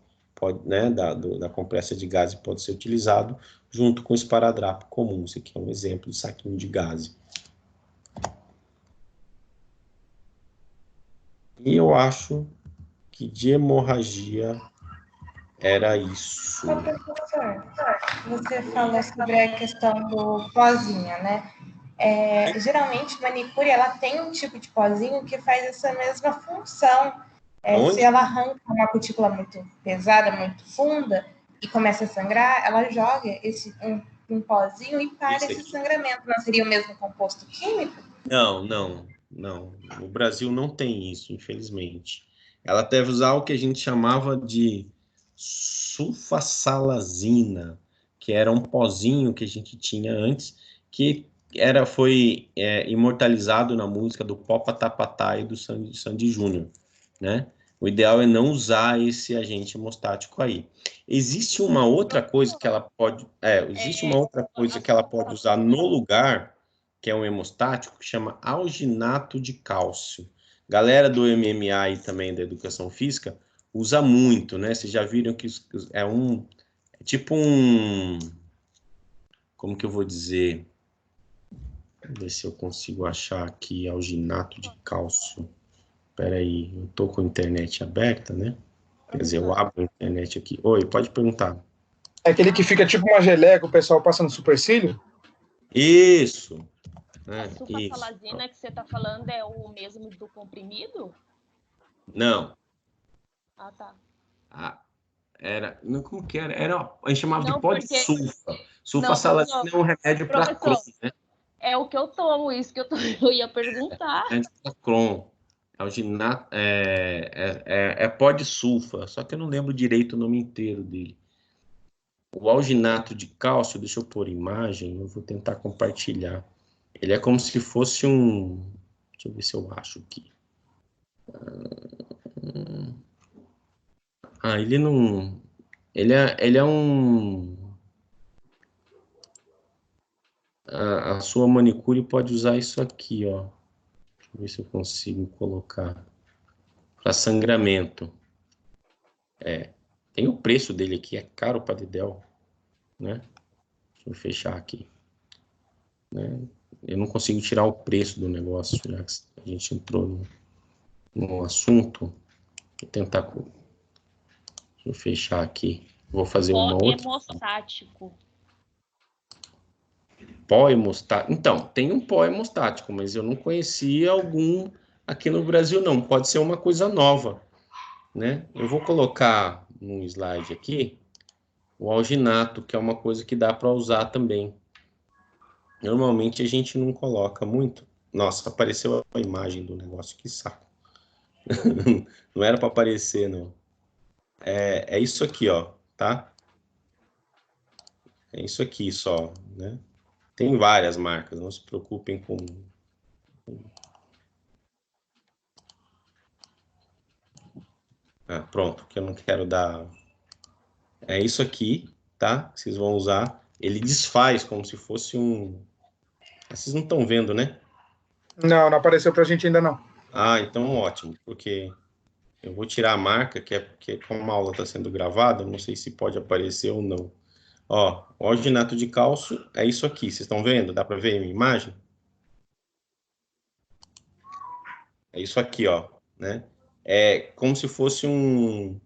da compressa de gaze, pode ser utilizado junto com o esparadrapo comum. Esse aqui é um exemplo de saquinho de gaze. E eu acho que de hemorragia era isso. Professor, você falou sobre a questão do pozinho, né? Geralmente, manicure, ela tem um tipo de pozinho que faz essa mesma função. Se ela arranca uma cutícula muito pesada, muito funda, e começa a sangrar, ela joga um pozinho e para esse sangramento. Não seria o mesmo composto químico? Não. O Brasil não tem isso, infelizmente. Ela deve usar o que a gente chamava de sulfasalazina, que era um pozinho que a gente tinha antes, que foi imortalizado na música do Popa Tapatá e do Sandy Júnior, né? O ideal é não usar esse agente hemostático aí. Existe uma outra coisa que ela pode... existe uma outra coisa que ela pode usar no lugar, que é um hemostático, que chama alginato de cálcio. Galera do MMA e também da educação física usa muito, né? Vocês já viram que é tipo um... Como que eu vou dizer? Vamos ver se eu consigo achar aqui alginato de cálcio. Espera aí, eu tô com a internet aberta, né? Quer dizer, eu abro a internet aqui. Oi, pode perguntar. É aquele que fica tipo uma geleia que o pessoal passa no supercílio? Isso. né? A sulfasalazina que você está falando é o mesmo do comprimido? Não. Ah, tá. Não, como que era? A gente chamava de pó de sulfa. Sulfasalazina é um remédio para Crohn, né? É o que eu tomo, isso que eu ia perguntar. Crohn. Alginato, é pó de sulfa, só que eu não lembro direito o nome inteiro dele. O alginato de cálcio, deixa eu pôr imagem, eu vou tentar compartilhar. Ele é como se fosse um... Deixa eu ver se eu acho aqui. Ele não... Ele é um... A sua manicure pode usar isso aqui, ó. Deixa eu ver se eu consigo colocar. Para sangramento. Tem o preço dele aqui, é caro para dedéu, né? Deixa eu fechar aqui. Né? Eu não consigo tirar o preço do negócio, já que a gente entrou no assunto. Vou tentar... Deixa eu fechar aqui. Vou fazer uma outra... Hemostático. Pó hemostático. Então, tem um pó hemostático, mas eu não conhecia algum aqui no Brasil, não. Pode ser uma coisa nova, né? Eu vou colocar num slide aqui o alginato, que é uma coisa que dá para usar também. Normalmente a gente não coloca muito. Nossa, apareceu a imagem do negócio, que saco. Não era para aparecer, não. É isso aqui, ó, tá? É isso aqui só, né? Tem várias marcas, não se preocupem com... Pronto, que eu não quero dar... É isso aqui, tá? Que vocês vão usar. Ele desfaz como se fosse um... Vocês não estão vendo, né? Não apareceu pra gente ainda não. Então ótimo, porque eu vou tirar a marca, que como a aula está sendo gravada, eu não sei se pode aparecer ou não. Ó, o alginato de cálcio é isso aqui, vocês estão vendo? Dá para ver a minha imagem? É isso aqui, ó, né? É como se fosse um...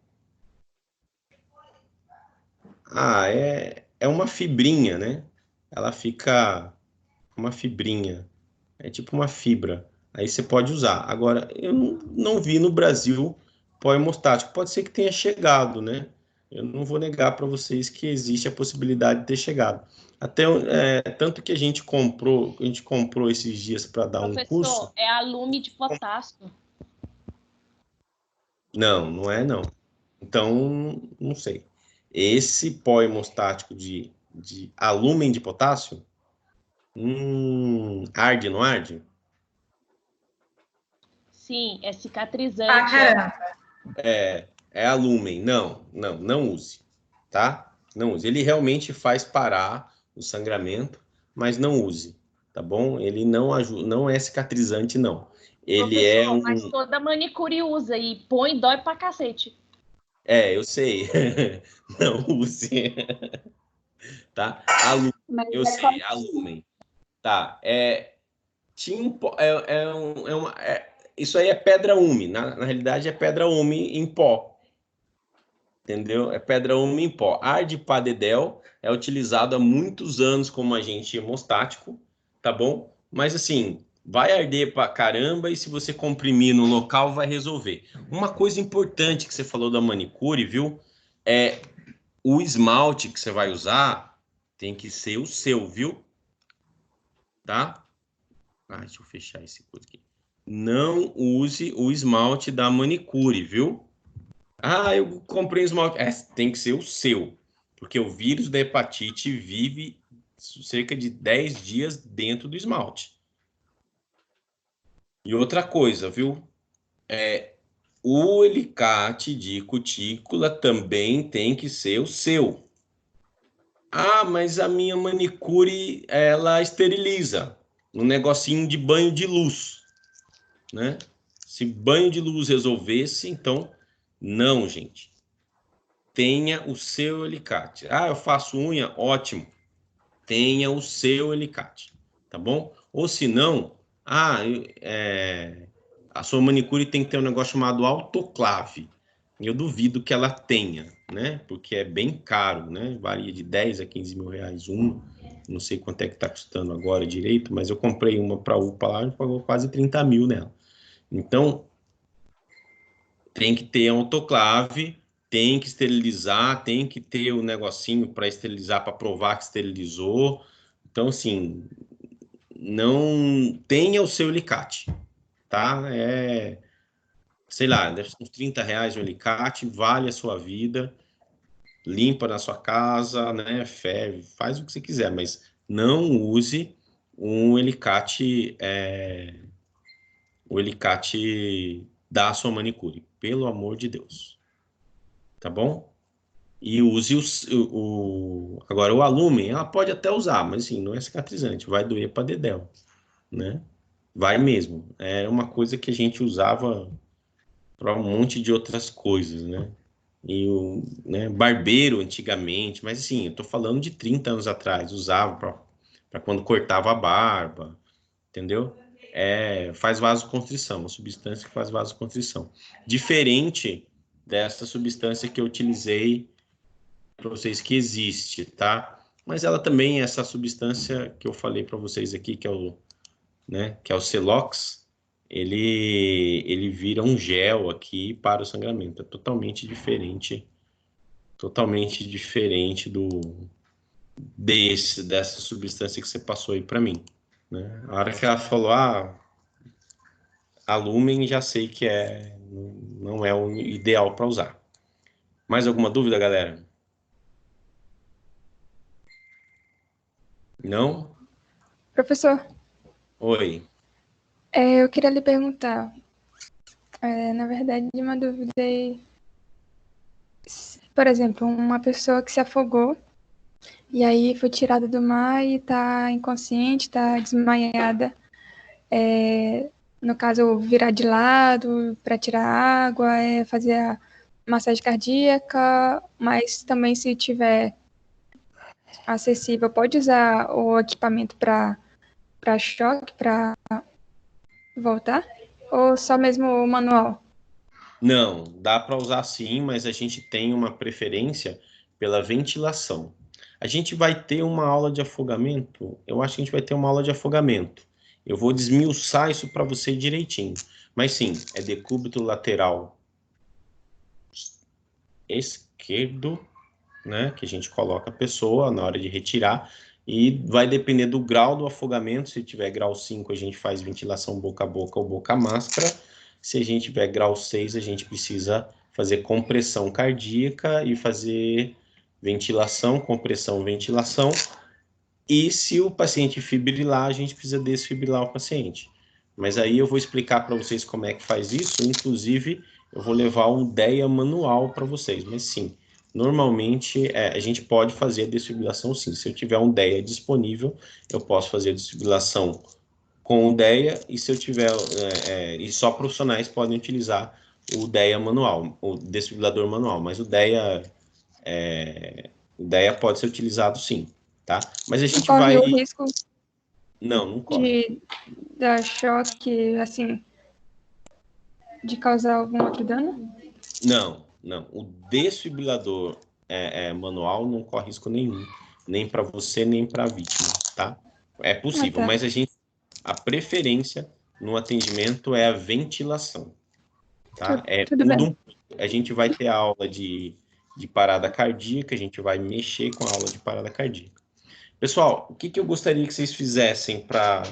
é uma fibrinha, né? Ela fica uma fibrinha. É tipo uma fibra. Aí você pode usar. Agora, eu não vi no Brasil pó hemostático. Pode ser que tenha chegado, né? Eu não vou negar para vocês que existe a possibilidade de ter chegado. Até tanto que a gente comprou esses dias para dar um curso. Professor, é alume de potássio. Não é não. Então, não sei. Esse pó hemostático de alúmen de potássio, arde, não arde? Sim, é cicatrizante. É alúmen. Não use, tá? Não use. Ele realmente faz parar o sangramento, mas não use, tá bom? Ele não ajuda, não é cicatrizante, não. Ele Professor, mas toda manicure usa e põe, dói pra cacete. Eu sei. Não use. Tá? Alúmen, eu sei, alúmen. Tá, isso aí é pedra ume, na realidade é pedra ume em pó, entendeu? É pedra ume em pó. Ardipadedel é utilizado há muitos anos como agente hemostático, tá bom? Mas assim, vai arder pra caramba e se você comprimir no local vai resolver. Uma coisa importante que você falou da manicure, viu? O esmalte que você vai usar tem que ser o seu, viu? Tá? Deixa eu fechar esse coisa aqui. Não use o esmalte da manicure, viu? Eu comprei esmalte. Tem que ser o seu. Porque o vírus da hepatite vive cerca de 10 dias dentro do esmalte. E outra coisa, viu? O alicate de cutícula também tem que ser o seu. Mas a minha manicure, ela esteriliza. Um negocinho de banho de luz, né? Se banho de luz resolvesse, então, não, gente. Tenha o seu alicate. Eu faço unha, ótimo. Tenha o seu alicate, tá bom? Ou se não, a sua manicure tem que ter um negócio chamado autoclave. Eu duvido que ela tenha, né? Porque é bem caro, né? Varia de 10 a 15 mil reais um. Não sei quanto é que está custando agora direito, mas eu comprei uma para a UPA lá, a gente pagou quase 30 mil nela. Então, tem que ter autoclave, tem que esterilizar, tem que ter o negocinho para esterilizar, para provar que esterilizou. Então, assim, não tenha o seu alicate, tá? Sei lá, deve ser uns 30 reais um alicate, vale a sua vida, limpa na sua casa, né? Ferve, faz o que você quiser, mas não use um alicate, o alicate da sua manicure, pelo amor de Deus, tá bom? E use agora o Alumen, ela pode até usar, mas assim, não é cicatrizante, vai doer para dedéu, né? Vai mesmo. É uma coisa que a gente usava para um monte de outras coisas, né? E barbeiro antigamente, mas assim, eu tô falando de 30 anos atrás, usava para quando cortava a barba, entendeu? Faz vasoconstrição, uma substância que faz vasoconstrição. Diferente dessa substância que eu utilizei para vocês que existe, tá? Mas ela também é essa substância que eu falei para vocês aqui, que é o Celox, ele vira um gel aqui para o sangramento. É totalmente diferente dessa substância que você passou aí para mim, né? A hora que ela falou, a Lumen, já sei que não é o ideal para usar. Mais alguma dúvida, galera? Não? Professor, Oi. eu queria lhe perguntar, na verdade, uma dúvida aí. Por exemplo, uma pessoa que se afogou e aí foi tirada do mar e está inconsciente, está desmaiada. No caso, virar de lado para tirar água, fazer a massagem cardíaca, mas também se tiver acessível, pode usar o equipamento para choque, para voltar? Ou só mesmo o manual? Não, dá para usar sim, mas a gente tem uma preferência pela ventilação. A gente vai ter uma aula de afogamento, eu acho que a gente vai ter uma aula de afogamento. Eu vou desmiuçar isso para você direitinho. Mas sim, é decúbito lateral esquerdo, né, que a gente coloca a pessoa na hora de retirar, e vai depender do grau do afogamento. Se tiver grau 5, a gente faz ventilação boca a boca ou boca a máscara. Se a gente tiver grau 6, a gente precisa fazer compressão cardíaca e fazer ventilação, compressão, ventilação. E se o paciente fibrilar, a gente precisa desfibrilar o paciente. Mas aí eu vou explicar para vocês como é que faz isso. Inclusive, eu vou levar um DEA manual para vocês. Mas sim, normalmente a gente pode fazer a desfibrilação sim. Se eu tiver um DEA disponível, eu posso fazer a desfibrilação com o DEA, e se eu tiver, e só profissionais podem utilizar o DEA manual, o desfibrilador manual, mas o DEA pode ser utilizado sim, tá? Mas a gente vai... Não corre o risco não corre. de dar choque, assim, de causar algum outro dano? Não. O desfibrilador manual não corre risco nenhum, nem para você, nem para a vítima, tá? É possível, mas a preferência no atendimento é a ventilação, tá? Tudo bem. A gente vai ter a aula de parada cardíaca, a gente vai mexer com a aula de parada cardíaca. Pessoal, o que eu gostaria que vocês fizessem para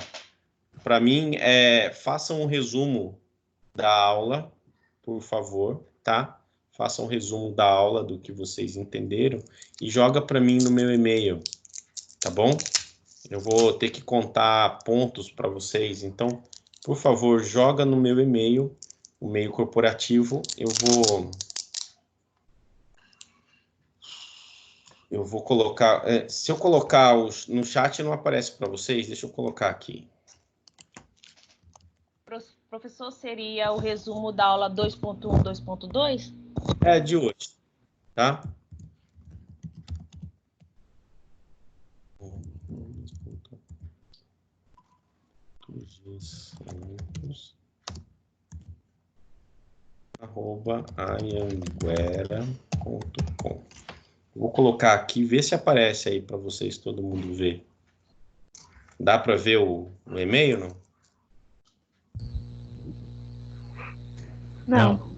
mim façam um resumo da aula, por favor, tá? Façam um resumo da aula, do que vocês entenderam, e joga para mim no meu e-mail, tá bom? Eu vou ter que contar pontos para vocês, então, por favor, joga no meu e-mail, o e-mail corporativo. Eu vou colocar... se eu colocar no chat, não aparece para vocês, deixa eu colocar aqui. Professor, seria o resumo da aula 2.1, 2.2? De hoje, tá? @anhanguera.com. Vou colocar aqui, ver se aparece aí para vocês, todo mundo ver. Dá para ver o e-mail, não? Não.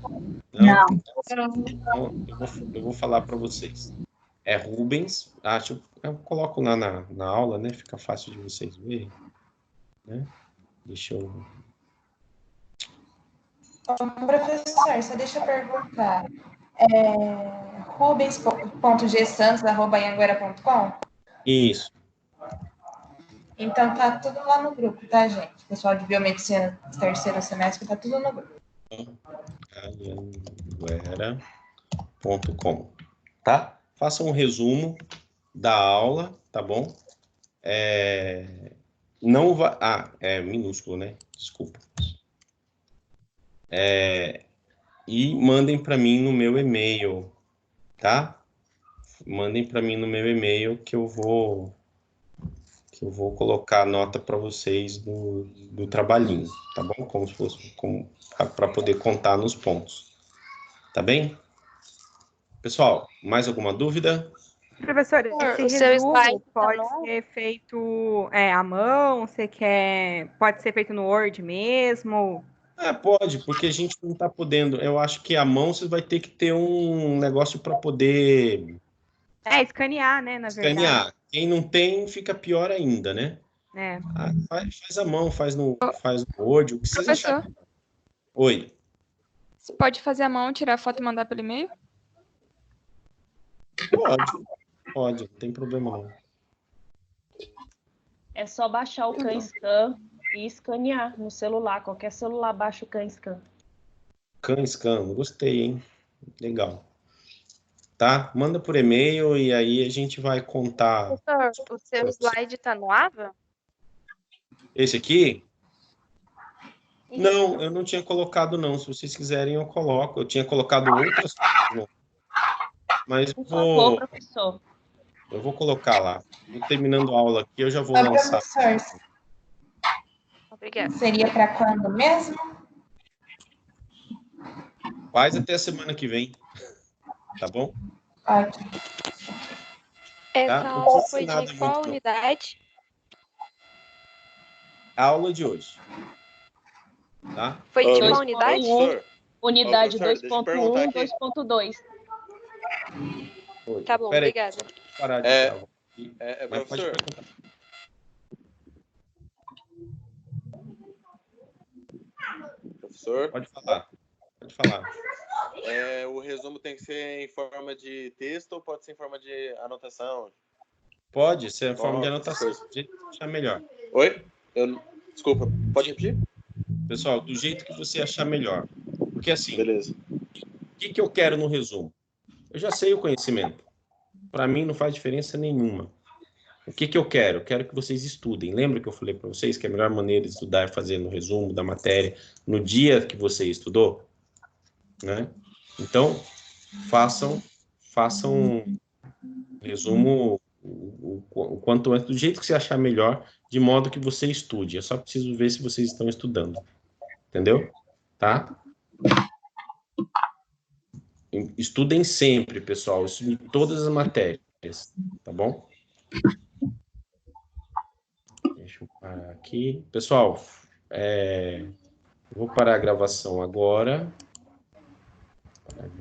Não? Então, eu vou falar para vocês. É Rubens. Eu coloco lá na aula, né? Fica fácil de vocês verem. Né? Deixa eu... Professor, só deixa eu perguntar. Rubens.gsantos@anhanguera.com? Isso. Então tá tudo lá no grupo, tá, gente? Pessoal de biomedicina, terceiro semestre, tá tudo no grupo. Anhanguera.com, tá? Faça um resumo da aula, tá bom? Não vai... é minúsculo, né? Desculpa. E mandem para mim no meu e-mail, tá? Mandem para mim no meu e-mail que eu vou colocar a nota para vocês do trabalhinho, tá bom? Como se fosse para poder contar nos pontos. Tá bem? Pessoal, mais alguma dúvida? Professor, O esse seu resumo slide tá pode novo? ser feito à mão? Você quer... Pode ser feito no Word mesmo? Pode, porque a gente não está podendo. Eu acho que a mão você vai ter que ter um negócio para poder Escanear, né, na verdade. escanear. Quem não tem, fica pior ainda, né? É. Faz a mão, faz no Word, o que vocês acharem. Professor, Oi. você pode fazer a mão, tirar a foto e mandar pelo e-mail? Pode, não tem problema não. É só baixar o CanScan e escanear no celular. Qualquer celular baixa o CanScan. CanScan, gostei, hein? Legal. Tá? Manda por e-mail e aí a gente vai contar. Professor, o seu slide tá no AVA? Esse aqui? Não, eu não tinha colocado não. Se vocês quiserem eu coloco. Eu tinha colocado outras coisas, mas professor. eu vou colocar lá. Vou terminando a aula aqui, eu já vou Ô, lançar. professor, Obrigada. seria para quando mesmo? Faz até a semana que vem. Tá bom? Ótimo. Essa Não aula precisa foi ser nada de qual muito, não. unidade? A aula de hoje. Tá? Foi de Ô, qual unidade? professor, Unidade professor, deixa eu perguntar 2.1, aqui. 2.2. Tá bom, Pera aí, obrigada. vou parar de gravar aqui. Mas pode professor, perguntar. professor, Pode falar. Pode falar. o resumo tem que ser em forma de texto ou pode ser em forma de anotação? Pode ser em forma de Ó, anotação. coisa. Do jeito que achar melhor. Oi? Desculpa, pode repetir? Pessoal, do jeito que você achar melhor. Porque assim, Beleza. o que eu quero no resumo? Eu já sei o conhecimento. Para mim não faz diferença nenhuma. O que eu quero? Eu quero que vocês estudem. Lembra que eu falei para vocês que a melhor maneira de estudar é fazer no resumo da matéria no dia que você estudou? Né? Então, façam resumo o quanto antes, do jeito que você achar melhor, de modo que você estude. Eu só preciso ver se vocês estão estudando. Entendeu? Tá? Estudem sempre, pessoal. Estudem todas as matérias. Tá bom? Deixa eu parar aqui. Pessoal, eu vou parar a gravação agora.